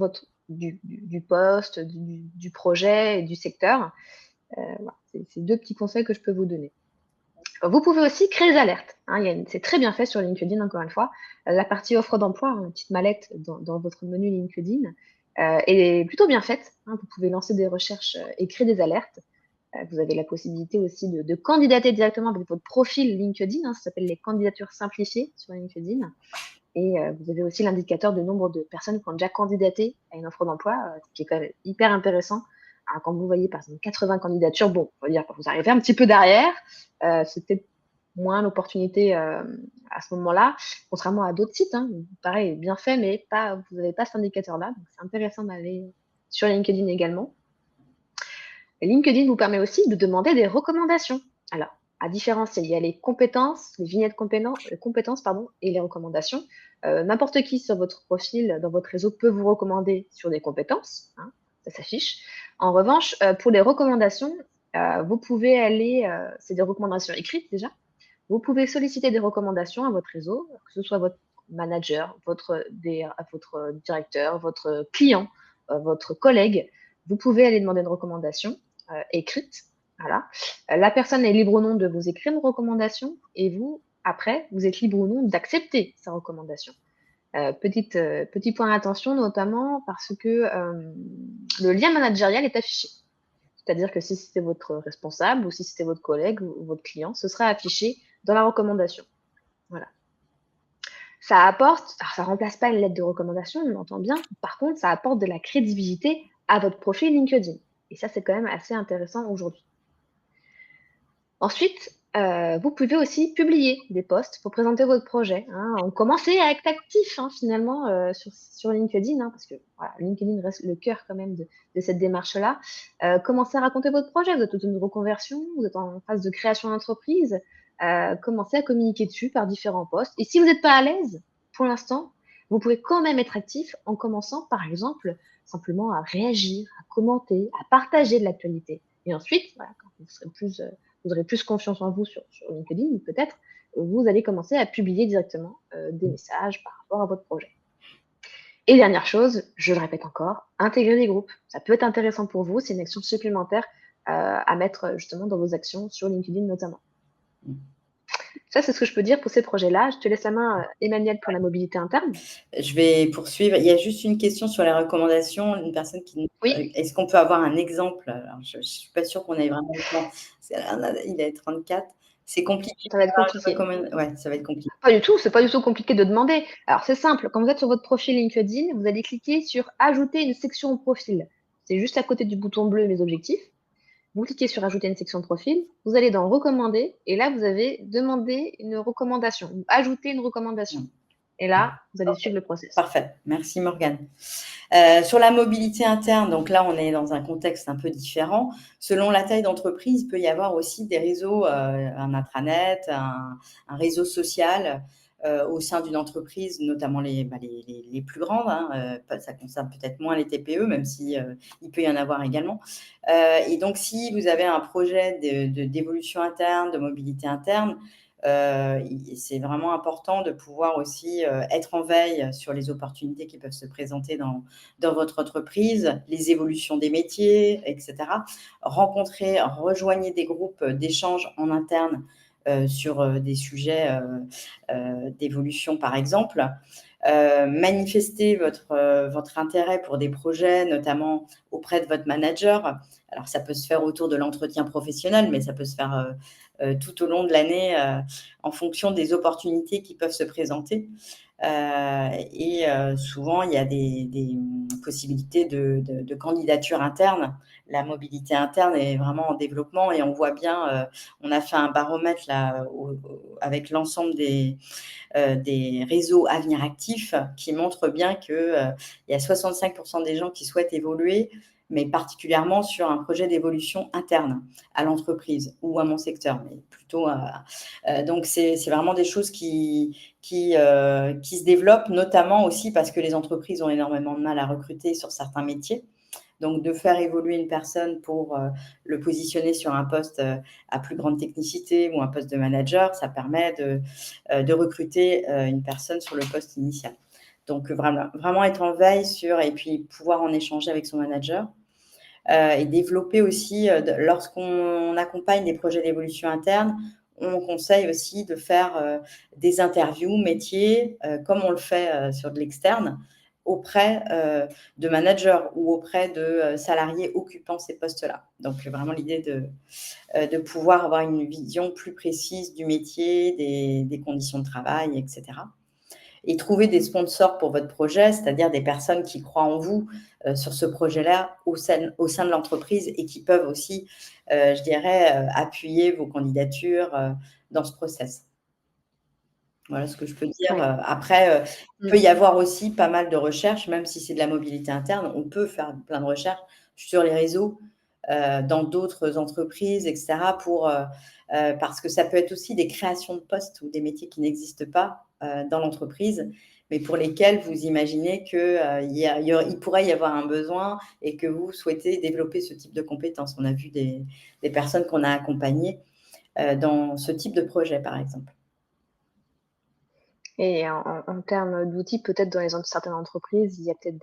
du poste, du projet et du secteur. Voilà, c'est deux petits conseils que je peux vous donner. Vous pouvez aussi créer des alertes. Hein, c'est très bien fait sur LinkedIn, encore une fois. La partie offre d'emploi, une petite mallette dans votre menu LinkedIn, est plutôt bien faite. Hein, vous pouvez lancer des recherches et créer des alertes. Vous avez la possibilité aussi de candidater directement avec votre profil LinkedIn. Hein, ça s'appelle les candidatures simplifiées sur LinkedIn. Et vous avez aussi l'indicateur de nombre de personnes qui ont déjà candidaté à une offre d'emploi, ce qui est quand même hyper intéressant. Alors, quand vous voyez par exemple 80 candidatures, bon, on va dire que vous arrivez un petit peu derrière, c'est peut-être moins l'opportunité à ce moment-là, contrairement à d'autres sites. Hein, pareil, bien fait, mais vous n'avez pas cet indicateur-là. Donc, c'est intéressant d'aller sur LinkedIn également. Et LinkedIn vous permet aussi de demander des recommandations. Alors, à différencier, il y a les compétences, les vignettes compétences, pardon, et les recommandations. N'importe qui sur votre profil, dans votre réseau, peut vous recommander sur des compétences. Hein, ça s'affiche. En revanche, pour les recommandations, vous pouvez aller, c'est des recommandations écrites déjà. Vous pouvez solliciter des recommandations à votre réseau, que ce soit votre manager, votre directeur, votre client, votre collègue. Vous pouvez aller demander une recommandation écrite. Voilà. La personne est libre ou non de vous écrire une recommandation et vous, après, vous êtes libre ou non d'accepter sa recommandation. Petit point d'attention, notamment parce que le lien managérial est affiché. C'est-à-dire que si c'était votre responsable ou si c'était votre collègue ou votre client, ce sera affiché dans la recommandation. Voilà. Ça apporte, alors ça remplace pas une lettre de recommandation, on entend bien. Par contre, ça apporte de la crédibilité à votre profil LinkedIn. Et ça, c'est quand même assez intéressant aujourd'hui. Ensuite, vous pouvez aussi publier des posts pour présenter votre projet. Hein. On commençait à être actif finalement sur LinkedIn, hein, parce que voilà, LinkedIn reste le cœur quand même de cette démarche-là. Commencez à raconter votre projet. Vous êtes dans une reconversion, vous êtes en phase de création d'entreprise. Commencez à communiquer dessus par différents posts. Et si vous n'êtes pas à l'aise, pour l'instant, vous pouvez quand même être actif en commençant, par exemple, simplement à réagir, à commenter, à partager de l'actualité. Et ensuite, voilà, quand vous aurez plus confiance en vous sur LinkedIn, peut-être, vous allez commencer à publier directement des messages par rapport à votre projet. Et dernière chose, je le répète encore, intégrer des groupes. Ça peut être intéressant pour vous, c'est une action supplémentaire à mettre justement dans vos actions sur LinkedIn notamment. Ça, c'est ce que je peux dire pour ces projets-là. Je te laisse la main, Emmanuel, pour la mobilité interne. Je vais poursuivre. Il y a juste une question sur les recommandations. Une personne qui Oui. Est-ce qu'on peut avoir un exemple? Alors, je suis pas sûre qu'on ait vraiment le temps. Il est 34. C'est compliqué Ça va être compliqué. Ouais, ça va être compliqué. Pas du tout, c'est pas du tout compliqué de demander. Alors, c'est simple. Quand vous êtes sur votre profil LinkedIn, vous allez cliquer sur Ajouter une section au profil. C'est juste à côté du bouton bleu Mes objectifs. Vous cliquez sur Ajouter une section de profil, vous allez dans Recommander, et là, vous avez demandé une recommandation, ou ajouter une recommandation. Et là, vous allez suivre le process. Parfait. Merci, Morgane. Sur la mobilité interne, donc là, on est dans un contexte un peu différent. Selon la taille d'entreprise, il peut y avoir aussi des réseaux, un intranet, un réseau social au sein d'une entreprise, notamment les plus grandes. Hein, ça concerne peut-être moins les TPE, même si il peut y en avoir également. Et donc, si vous avez un projet d'évolution interne, de mobilité interne, c'est vraiment important de pouvoir aussi être en veille sur les opportunités qui peuvent se présenter dans votre entreprise, les évolutions des métiers, etc. Rejoignez des groupes d'échange en interne sur des sujets d'évolution, par exemple. Manifestez votre intérêt pour des projets, notamment auprès de votre manager. Alors, ça peut se faire autour de l'entretien professionnel, mais ça peut se faire tout au long de l'année en fonction des opportunités qui peuvent se présenter. Souvent, il y a des possibilités de candidature interne. La mobilité interne est vraiment en développement et on voit bien, on a fait un baromètre là, avec l'ensemble des réseaux Avenir Actif qui montrent bien qu'il y a 65% des gens qui souhaitent évoluer, mais particulièrement sur un projet d'évolution interne à l'entreprise ou à mon secteur, mais plutôt donc c'est vraiment des choses qui se développent, notamment aussi parce que les entreprises ont énormément de mal à recruter sur certains métiers. Donc, de faire évoluer une personne pour le positionner sur un poste à plus grande technicité ou un poste de manager, ça permet de recruter une personne sur le poste initial. Donc, vraiment être en veille sur, et puis pouvoir en échanger avec son manager. Et développer aussi, lorsqu'on accompagne des projets d'évolution interne, on conseille aussi de faire des interviews métiers, comme on le fait sur de l'externe, auprès de managers ou auprès de salariés occupant ces postes-là. Donc, vraiment l'idée de pouvoir avoir une vision plus précise du métier, des conditions de travail, etc. Et trouver des sponsors pour votre projet, c'est-à-dire des personnes qui croient en vous sur ce projet-là au sein de l'entreprise et qui peuvent aussi, je dirais, appuyer vos candidatures dans ce process. Voilà ce que je peux dire. Ouais. Après, il peut y avoir aussi pas mal de recherches, même si c'est de la mobilité interne, on peut faire plein de recherches sur les réseaux, dans d'autres entreprises, etc. Parce que ça peut être aussi des créations de postes ou des métiers qui n'existent pas dans l'entreprise, mais pour lesquels vous imaginez qu'il pourrait y avoir un besoin et que vous souhaitez développer ce type de compétences. On a vu des personnes qu'on a accompagnées dans ce type de projet, par exemple. Et en termes d'outils, peut-être dans certaines entreprises, il y a peut-être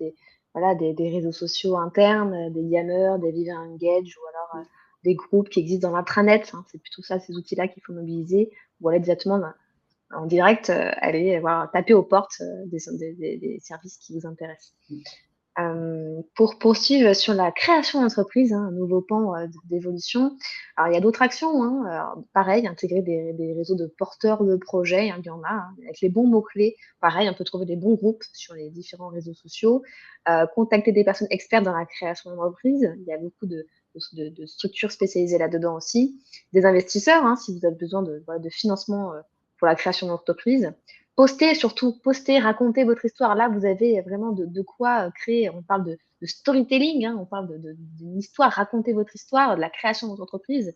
des réseaux sociaux internes, des Yammer, des Viva Engage ou alors des groupes qui existent dans l'intranet, hein. C'est plutôt ça, ces outils-là qu'il faut mobiliser. Ou alors directement en direct, aller taper aux portes des services qui vous intéressent. Pour poursuivre sur la création d'entreprise, hein, un nouveau pan d'évolution. Alors, il y a d'autres actions, hein. Alors, pareil, intégrer des réseaux de porteurs de projets, hein, il y en a, hein, avec les bons mots-clés. Pareil, on peut trouver des bons groupes sur les différents réseaux sociaux. Contacter des personnes expertes dans la création d'entreprise. Il y a beaucoup de structures spécialisées là-dedans aussi. Des investisseurs, hein, si vous avez besoin de financement pour la création d'entreprise. Postez surtout, postez, racontez votre histoire. Là, vous avez vraiment de quoi créer. On parle de storytelling, hein, on parle d'une histoire. Racontez votre histoire, de la création de votre entreprise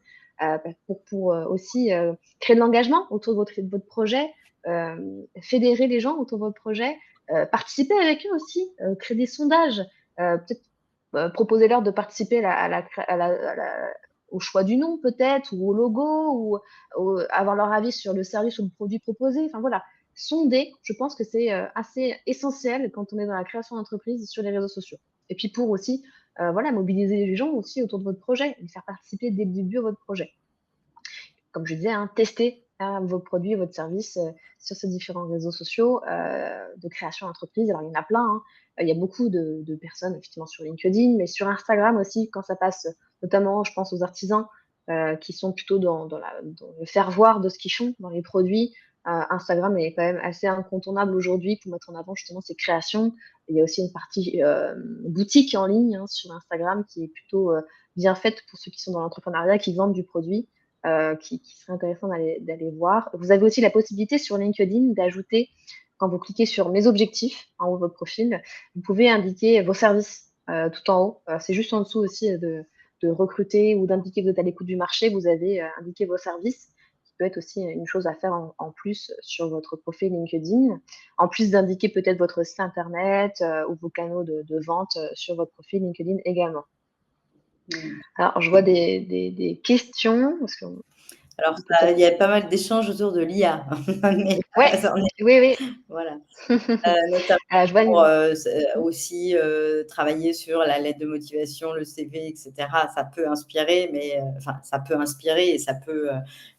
pour aussi créer de l'engagement autour de votre projet, fédérer les gens autour de votre projet, participer avec eux aussi, créer des sondages, peut-être proposer-leur de participer au choix du nom peut-être, ou au logo, ou avoir leur avis sur le service ou le produit proposé. Enfin voilà, sonder, je pense que c'est assez essentiel quand on est dans la création d'entreprise sur les réseaux sociaux. Et puis pour aussi, voilà, mobiliser les gens aussi autour de votre projet, les faire participer dès le début à votre projet. Comme je disais, hein, tester vos produits, votre service sur ces différents réseaux sociaux de création d'entreprise. Alors il y en a plein, hein. Il y a beaucoup de personnes effectivement sur LinkedIn, mais sur Instagram aussi, quand ça passe, notamment, je pense aux artisans qui sont plutôt dans le faire voir de ce qu'ils font dans les produits. Instagram est quand même assez incontournable aujourd'hui pour mettre en avant justement ces créations. Il y a aussi une partie boutique en ligne, hein, sur Instagram qui est plutôt bien faite pour ceux qui sont dans l'entrepreneuriat, qui vendent du produit, qui serait intéressant d'aller voir. Vous avez aussi la possibilité sur LinkedIn d'ajouter, quand vous cliquez sur mes objectifs en haut de votre profil, vous pouvez indiquer vos services tout en haut. C'est juste en dessous aussi de recruter ou d'indiquer que vous êtes à l'écoute du marché. Vous avez indiqué vos services, qui peut être aussi une chose à faire en plus sur votre profil LinkedIn. En plus d'indiquer peut-être votre site internet ou vos canaux de vente sur votre profil LinkedIn également. Alors, je vois des questions. Parce que Alors ça, il y peut-être. a pas mal d'échanges autour de l'IA, mais Ouais, c'en est oui, oui. voilà. Notamment Je vois pour, une aussi, travailler sur la lettre de motivation, le CV et cetera. Ça peut inspirer, mais enfin, ça peut inspirer et ça peut,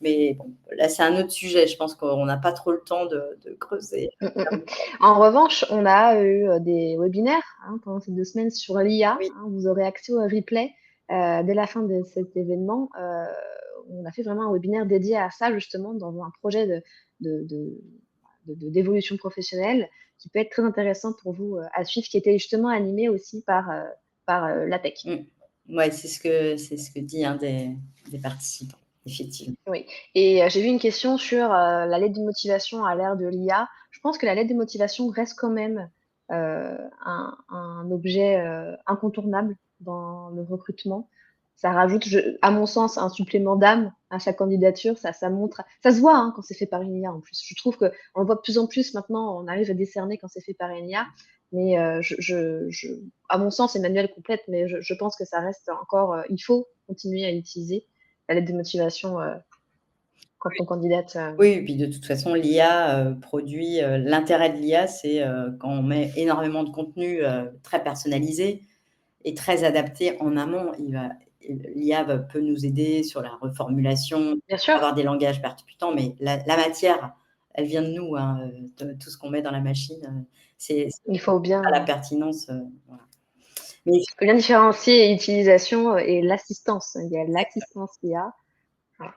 mais bon, là, c'est un autre sujet. Je pense qu'on n'a pas trop le temps de creuser. mmh, mmh mh. En revanche, on a eu, des webinaires, hein, pendant ces 2 semaines sur l'IA, Oui, hein. Vous aurez accès au replay, dès la fin de cet événement. On a fait vraiment un webinaire dédié à ça justement dans un projet de de d'évolution professionnelle qui peut être très intéressant pour vous, à suivre, qui était justement animé aussi par, l'APEC. mmh. Ouais, c'est ce que dit un des participants, effectivement. Oui et j'ai vu une question sur, la lettre de motivation à l'ère de l'IA. Je pense que la lettre de motivation reste quand même, un objet, incontournable dans le recrutement. Ça rajoute, à mon sens, un supplément d'âme à chaque candidature. Ça montre ça se voit, hein, quand c'est fait par une IA en plus. Je trouve qu'on le voit de plus en plus maintenant, on arrive à décerner quand c'est fait par une IA, mais à mon sens, c'est manuel complète, mais je pense que ça reste encore, il faut continuer à utiliser la lettre de motivation, quand on candidate, Oui et puis de toute façon, l'IA, produit, l'intérêt de l'IA, c'est, quand on met énormément de contenu, très personnalisé et très adapté en amont, l'IA peut nous aider sur la reformulation, bien sûr, avoir des langages percutants, mais la matière, elle vient de nous, hein, de tout ce qu'on met dans la machine, c'est il faut ça la bien pertinence, voilà. Mais différencier utilisation, et l'assistance. Il y a l'assistance IA. Voilà.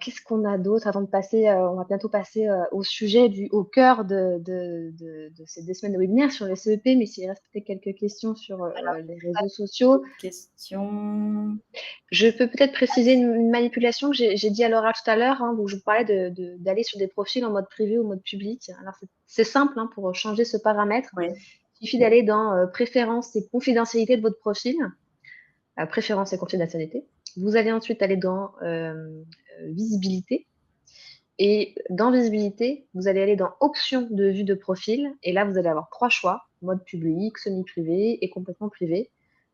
Qu'est-ce qu'on a d'autre avant de passer, on va bientôt passer, au sujet au cœur de ces 2 semaines de webinaire sur les CEP, mais s'il reste peut-être quelques questions sur, alors, les réseaux sociaux. d'autres questions? Je peux peut-être préciser une manipulation que j'ai dit à l'oral tout à l'heure, hein, où je vous parlais d'aller sur des profils en mode privé ou mode public. Alors c'est simple, hein, pour changer ce paramètre. Oui, Il suffit d'aller dans, préférences et confidentialité de votre profil, préférences et confidentialité. Vous allez ensuite aller dans, visibilité et dans visibilité, vous allez aller dans options de vue de profil et là, vous allez avoir 3 choix: mode public, semi-privé et complètement privé.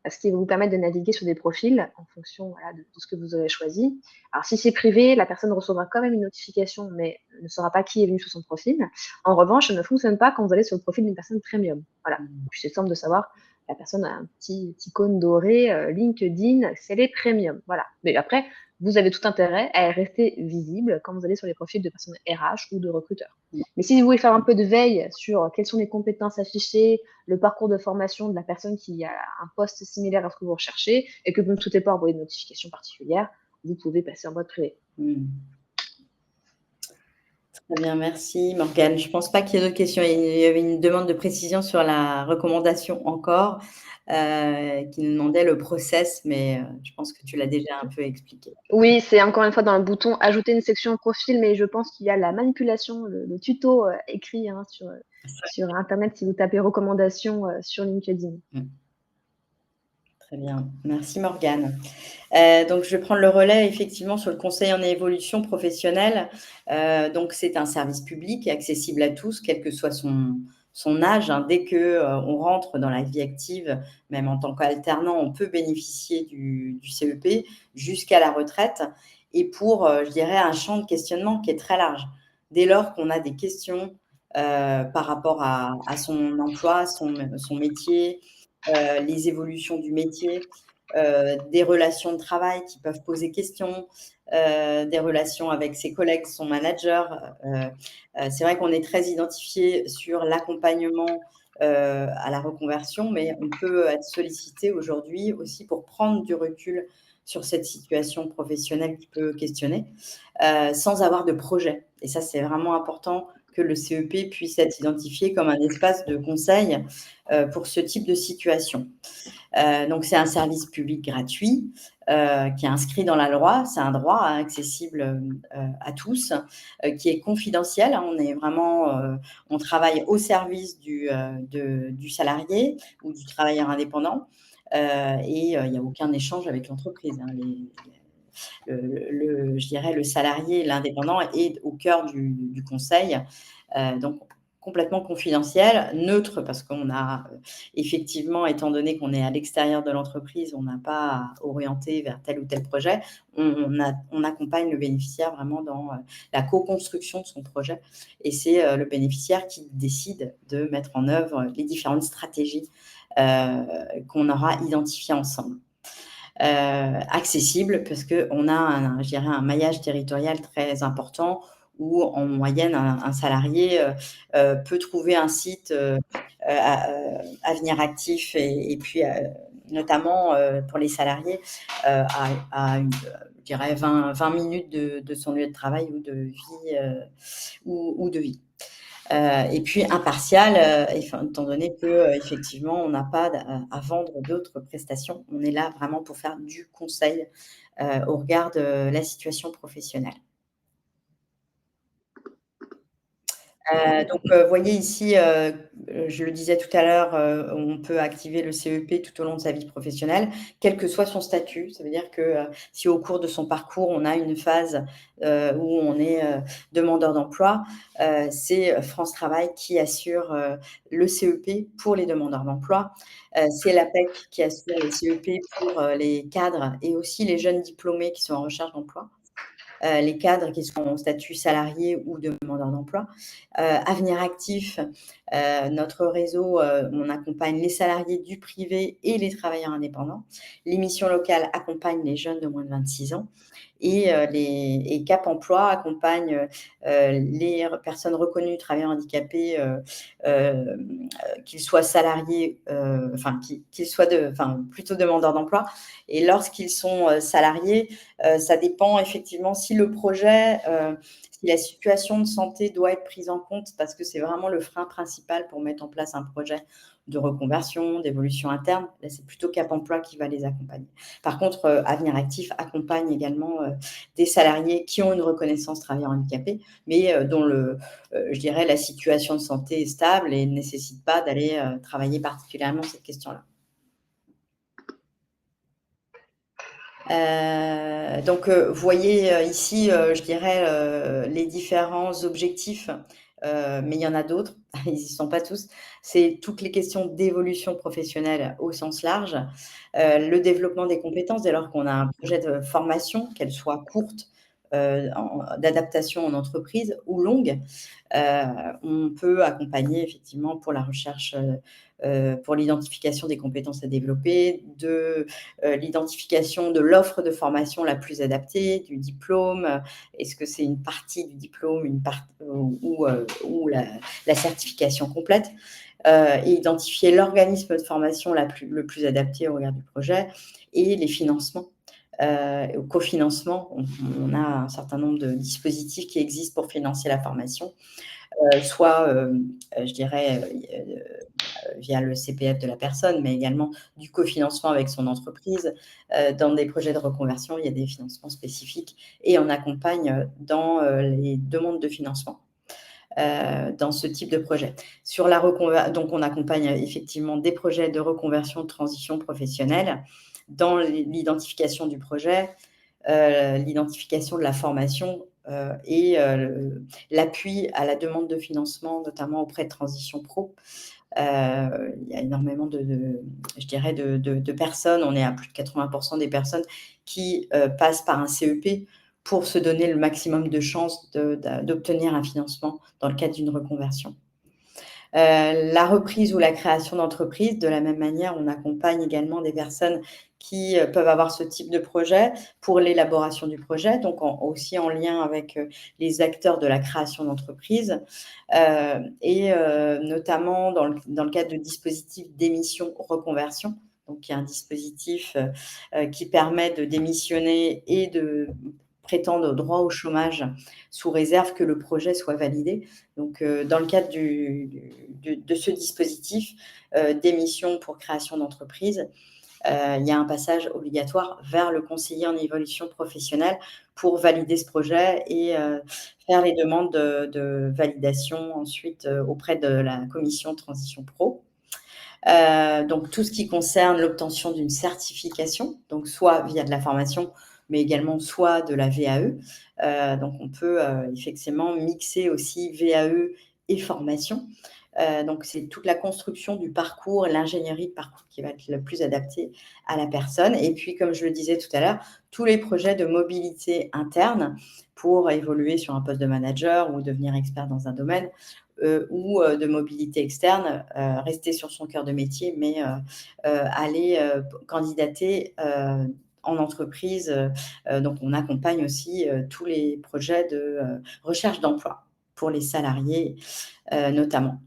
Ce qui va vous permettre de naviguer sur des profils en fonction, voilà, de ce que vous aurez choisi. Alors si c'est privé, la personne recevra quand même une notification, mais ne saura pas qui est venu sur son profil. En revanche, ça ne fonctionne pas quand vous allez sur le profil d'une personne premium. Voilà. mmh, Puis c'est simple de savoir, la personne a un petit icône doré, LinkedIn, c'est les premium. Voilà. Mais après, vous avez tout intérêt à rester visible quand vous allez sur les profils de personnes RH ou de recruteurs. mmh, Mais si vous voulez faire un peu de veille sur quelles sont les compétences affichées, le parcours de formation de la personne qui a un poste similaire à ce que vous recherchez et que vous ne souhaitez pas envoyer de notification particulière, vous pouvez passer en mode privé. mmh. Très bien, merci Morgane. Je pense pas qu'il y ait d'autres questions. Il y avait une demande de précision sur la recommandation encore, qui nous demandait le process, mais je pense que tu l'as déjà un peu expliqué. Oui, c'est encore une fois dans le bouton ajouter une section profil, mais je pense qu'il y a la manipulation, le tuto écrit, hein, sur Internet si vous tapez recommandations sur LinkedIn. Mmh, très bien. Merci Morgane. Donc je vais prendre le relais effectivement sur le conseil en évolution professionnelle. Donc c'est un service public et accessible à tous, quel que soit son âge, hein. Dès que, on rentre dans la vie active, même en tant qu'alternant, on peut bénéficier du CEP jusqu'à la retraite et pour, je dirais un champ de questionnement qui est très large. Dès lors qu'on a des questions, par rapport à son emploi, son métier, les évolutions du métier, des relations de travail qui peuvent poser question, des relations avec ses collègues, son manager. C'est vrai qu'on est très identifié sur l'accompagnement, à la reconversion, mais on peut être sollicité aujourd'hui aussi pour prendre du recul sur cette situation professionnelle qui peut questionner, sans avoir de projet et ça, c'est vraiment important que le CEP puisse être identifié comme un espace de conseil, pour ce type de situation. Donc c'est un service public gratuit, qui est inscrit dans la loi. C'est un droit, hein, accessible, à tous, qui est confidentiel, hein. On est vraiment, on travaille au service du salarié ou du travailleur indépendant, et il y a aucun échange avec l'entreprise, hein. Je dirais le salarié, l'indépendant est au cœur du conseil, donc complètement confidentiel, neutre, parce qu'on a effectivement, étant donné qu'on est à l'extérieur de l'entreprise, on n'a pas à orienter vers tel ou tel projet. On accompagne le bénéficiaire vraiment dans la co-construction de son projet et c'est le bénéficiaire qui décide de mettre en œuvre les différentes stratégies qu'on aura identifiées ensemble. Accessible parce qu'on a je dirais un maillage territorial très important où en moyenne un salarié peut trouver un site Avenir Actif et puis notamment pour les salariés à je dirais 20 minutes de son lieu de travail ou de vie ou de vie. Et puis impartial, étant donné que effectivement on n'a pas à vendre d'autres prestations. On est là vraiment pour faire du conseil au regard de la situation professionnelle. Donc, vous voyez ici, je le disais tout à l'heure, on peut activer le CEP tout au long de sa vie professionnelle, quel que soit son statut. Ça veut dire que, si au cours de son parcours, on a une phase, où on est, demandeur d'emploi, c'est France Travail qui assure, le CEP pour les demandeurs d'emploi. C'est l'APEC qui assure les CEP pour, les cadres et aussi les jeunes diplômés qui sont en recherche d'emploi. Les cadres qui sont en statut salarié ou demandeur d'emploi. Avenir Actif, notre réseau, on accompagne les salariés du privé et les travailleurs indépendants. Les missions locales accompagnent les jeunes de moins de 26 ans et Cap Emploi accompagne les personnes reconnues travailleurs handicapés, qu'ils soient salariés, enfin qu'ils soient plutôt demandeurs d'emploi. Et lorsqu'ils sont salariés, ça dépend effectivement si le projet, si la situation de santé doit être prise en compte, parce que c'est vraiment le frein principal pour mettre en place un projet de reconversion, d'évolution interne. Là, c'est plutôt Cap Emploi qui va les accompagner. Par contre, Avenir Actif accompagne également des salariés qui ont une reconnaissance travailleur handicapé, mais dont je dirais la situation de santé est stable et ne nécessite pas d'aller travailler particulièrement cette question-là. Donc, vous voyez ici, je dirais, les différents objectifs, mais il y en a d'autres, ils n'y sont pas tous. C'est toutes les questions d'évolution professionnelle au sens large, le développement des compétences dès lors qu'on a un projet de formation, qu'elle soit courte, d'adaptation en entreprise ou longue. On peut accompagner effectivement pour la recherche, pour l'identification des compétences à développer, de l'identification de l'offre de formation la plus adaptée, du diplôme. Est-ce que c'est une partie du diplôme, ou la certification complète? Et identifier l'organisme de formation le plus adapté au regard du projet et les financements. Au cofinancement, on a un certain nombre de dispositifs qui existent pour financer la formation, soit, je dirais, via le CPF de la personne, mais également du cofinancement avec son entreprise. Dans des projets de reconversion, il y a des financements spécifiques et on accompagne dans les demandes de financement dans ce type de projet. Donc on accompagne effectivement des projets de reconversion, de transition professionnelle dans l'identification du projet, l'identification de la formation et l'appui à la demande de financement, notamment auprès de Transition Pro. Il y a énormément je dirais de personnes, on est à plus de 80% des personnes qui passent par un CEP pour se donner le maximum de chances d'obtenir un financement dans le cadre d'une reconversion. La reprise ou la création d'entreprise, de la même manière, on accompagne également des personnes qui peuvent avoir ce type de projet pour l'élaboration du projet, donc aussi en lien avec les acteurs de la création d'entreprise et notamment dans le cadre de dispositifs d'émission reconversion. Donc, il y a un dispositif qui permet de démissionner et de prétendre droit au chômage sous réserve que le projet soit validé. Donc, dans le cadre de ce dispositif d'émission pour création d'entreprise, il y a un passage obligatoire vers le conseiller en évolution professionnelle pour valider ce projet et faire les demandes de validation ensuite auprès de la commission Transition Pro. Donc tout ce qui concerne l'obtention d'une certification, donc soit via de la formation, mais également soit de la VAE. Donc on peut effectivement mixer aussi VAE et formation. Donc c'est toute la construction du parcours, l'ingénierie de parcours qui va être le plus adaptée à la personne. Et puis, comme je le disais tout à l'heure, tous les projets de mobilité interne pour évoluer sur un poste de manager ou devenir expert dans un domaine, ou de mobilité externe, rester sur son cœur de métier, mais aller candidater en entreprise. Donc on accompagne aussi tous les projets de recherche d'emploi pour les salariés, notamment.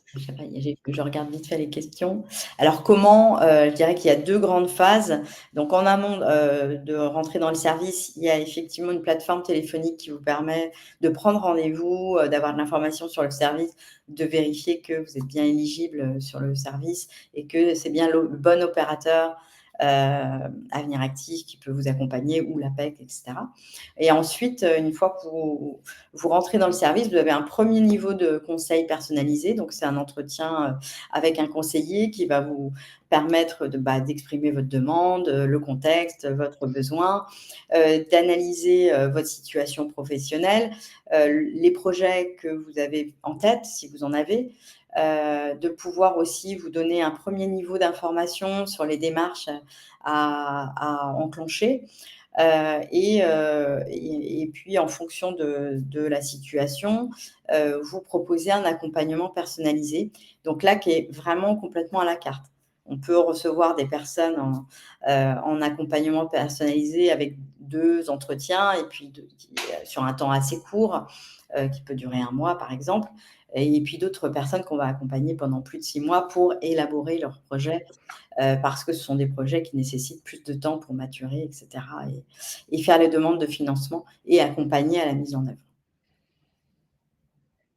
Je sais pas, je regarde vite fait les questions. Alors comment, je dirais qu'il y a 2 grandes phases. Donc en amont, de rentrer dans le service, il y a effectivement une plateforme téléphonique qui vous permet de prendre rendez-vous, d'avoir de l'information sur le service, de vérifier que vous êtes bien éligible, sur le service et que c'est bien le bon opérateur, Avenir Actif qui peut vous accompagner, ou l'APEC, et cetera. Et ensuite, une fois que vous rentrez dans le service, vous avez un premier niveau de conseil personnalisé. Donc, c'est un entretien avec un conseiller qui va vous permettre d'exprimer votre demande, le contexte, votre besoin, d'analyser votre situation professionnelle, les projets que vous avez en tête, si vous en avez, de pouvoir aussi vous donner un premier niveau d'information sur les démarches à enclencher. Et puis en fonction de la situation, vous proposer un accompagnement personnalisé. Donc là, qui est vraiment complètement à la carte. On peut recevoir des personnes en accompagnement personnalisé avec 2 entretiens et puis sur un temps assez court, qui peut durer 1 mois par exemple, et puis d'autres personnes qu'on va accompagner pendant plus de 6 mois pour élaborer leur projet, parce que ce sont des projets qui nécessitent plus de temps pour maturer, et cetera, et faire les demandes de financement et accompagner à la mise en œuvre.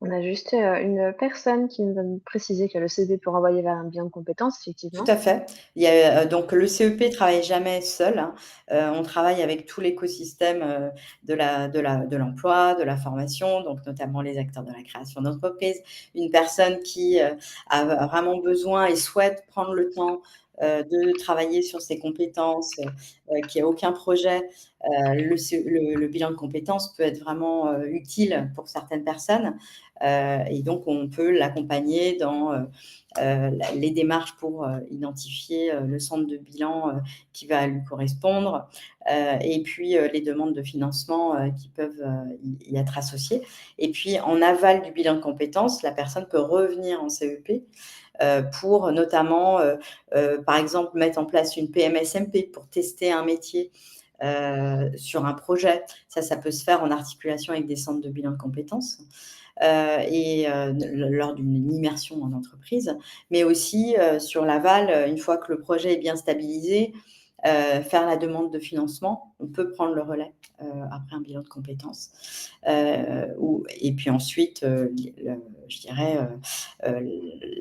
On a juste, une personne qui nous a précisé que le CV peut renvoyer vers un bilan de compétences, Tout effectivement. à fait. Il y a, donc le CEP travaille jamais seul, hein. On travaille avec tout l'écosystème, de l'emploi, de la formation, donc notamment les acteurs de la création d'entreprise. Une personne qui, a vraiment besoin et souhaite prendre le temps, de travailler sur ses compétences, qui a aucun projet, le bilan de compétences peut être vraiment, utile pour certaines personnes, et donc on peut l'accompagner dans, les démarches pour identifier le centre de bilan qui va lui correspondre, et puis les demandes de financement qui peuvent y être associées. Et puis en aval du bilan de compétences, la personne peut revenir en CEP pour notamment, par exemple, mettre en place une PMSMP pour tester un métier sur un projet. Ça peut se faire en articulation avec des centres de bilan de compétences. Lors d'une immersion en entreprise, mais aussi sur l'aval, une fois que le projet est bien stabilisé, faire la demande de financement. On peut prendre le relais après un bilan de compétences. Et puis ensuite, je dirais,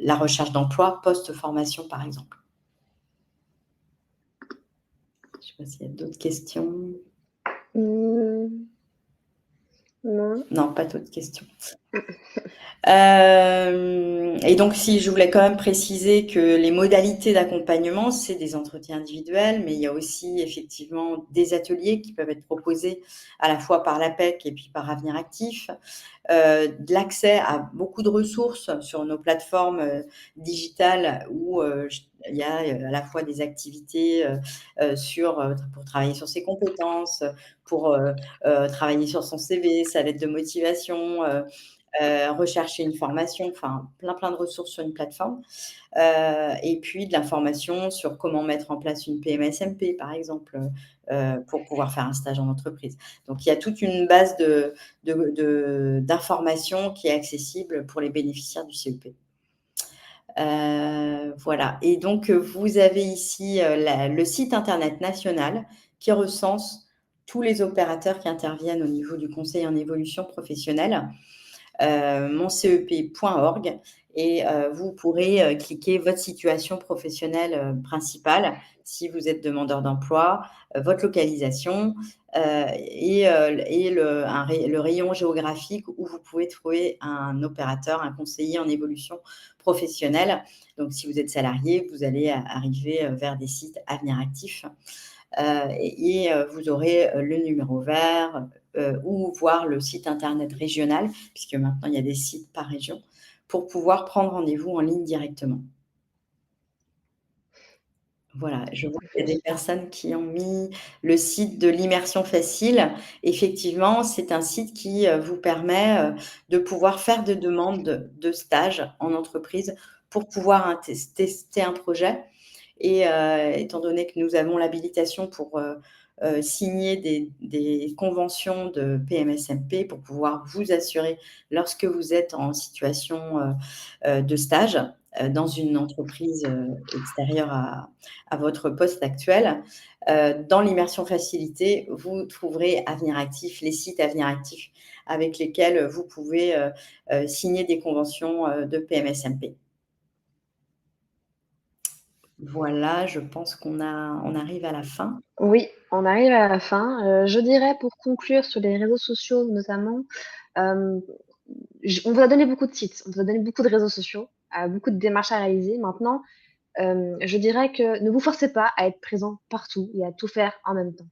la recherche d'emploi post-formation, par exemple. Je ne sais pas s'il y a d'autres questions. Mmh, non. Non, pas d'autres questions. Et donc, si je voulais quand même préciser que les modalités d'accompagnement, c'est des entretiens individuels, mais il y a aussi effectivement des ateliers qui peuvent être proposés à la fois par l'APEC et puis par Avenir Actif. De l'accès à beaucoup de ressources sur nos plateformes digitales où il y a à la fois des activités pour travailler sur ses compétences, pour travailler sur son CV, sa lettre de motivation, rechercher une formation, enfin plein de ressources sur une plateforme. Et puis de l'information sur comment mettre en place une PMSMP, par exemple, pour pouvoir faire un stage en entreprise. Donc il y a toute une base d'informations qui est accessible pour les bénéficiaires du CEP. Voilà. Et donc vous avez ici, le site internet national qui recense tous les opérateurs qui interviennent au niveau du conseil en évolution professionnelle. moncep.org, et vous pourrez cliquer votre situation professionnelle principale, si vous êtes demandeur d'emploi, votre localisation, et le rayon géographique où vous pouvez trouver un opérateur, un conseiller en évolution professionnelle. Donc si vous êtes salarié, vous allez arriver vers des sites Avenir Actif, et vous aurez le numéro vert, ou voir le site internet régional, puisque maintenant il y a des sites par région, pour pouvoir prendre rendez-vous en ligne directement. Voilà, je vois qu'il y a des personnes qui ont mis le site de l'immersion facile. Effectivement, c'est un site qui, vous permet, de pouvoir faire des demandes de stages en entreprise pour pouvoir tester un projet et étant donné que nous avons l'habilitation pour, signer des conventions de PMSMP pour pouvoir vous assurer lorsque vous êtes en situation, de stage, dans une entreprise, extérieure à votre poste actuel. Dans l'immersion facilitée, vous trouverez Avenir Actif, les sites Avenir Actif avec lesquels vous pouvez, signer des conventions, de PMSMP. Voilà, je pense on arrive à la fin. Oui, on arrive à la fin. Je dirais pour conclure sur les réseaux sociaux notamment, euh, on vous a donné beaucoup de sites, on vous a donné beaucoup de réseaux sociaux, beaucoup de démarches à réaliser. Maintenant, je dirais que ne vous forcez pas à être présent partout et à tout faire en même temps.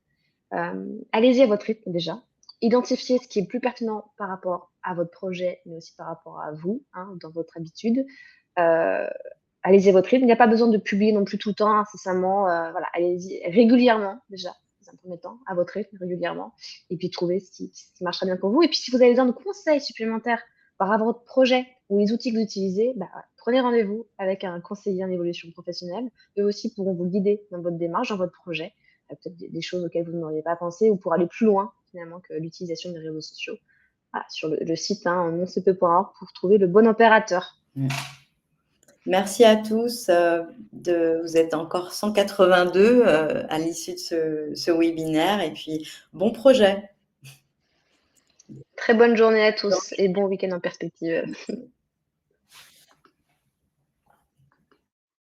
Allez-y à votre rythme déjà. Identifiez ce qui est plus pertinent par rapport à votre projet, mais aussi par rapport à vous, hein, dans votre habitude. Euh, Allez-y à votre rythme. Il n'y a pas besoin de publier non plus tout le temps, incessamment. Voilà, allez-y régulièrement déjà, dans un premier temps, à votre rythme, régulièrement. Et puis trouvez ce qui marchera bien pour vous. Et puis si vous avez besoin de conseils supplémentaires par rapport à votre projet ou les outils que vous utilisez, bah, prenez rendez-vous avec un conseiller en évolution professionnelle. Eux aussi pourront vous guider dans votre démarche, dans votre projet. Peut-être des choses auxquelles vous n'auriez pas pensé ou pour aller plus loin finalement que l'utilisation des réseaux sociaux. Voilà, sur le site hein, moncp.org pour trouver le bon opérateur. Mmh. Merci à tous. Vous êtes encore 182 à l'issue de ce webinaire et puis bon projet. Très bonne journée à tous et bon week-end en perspective.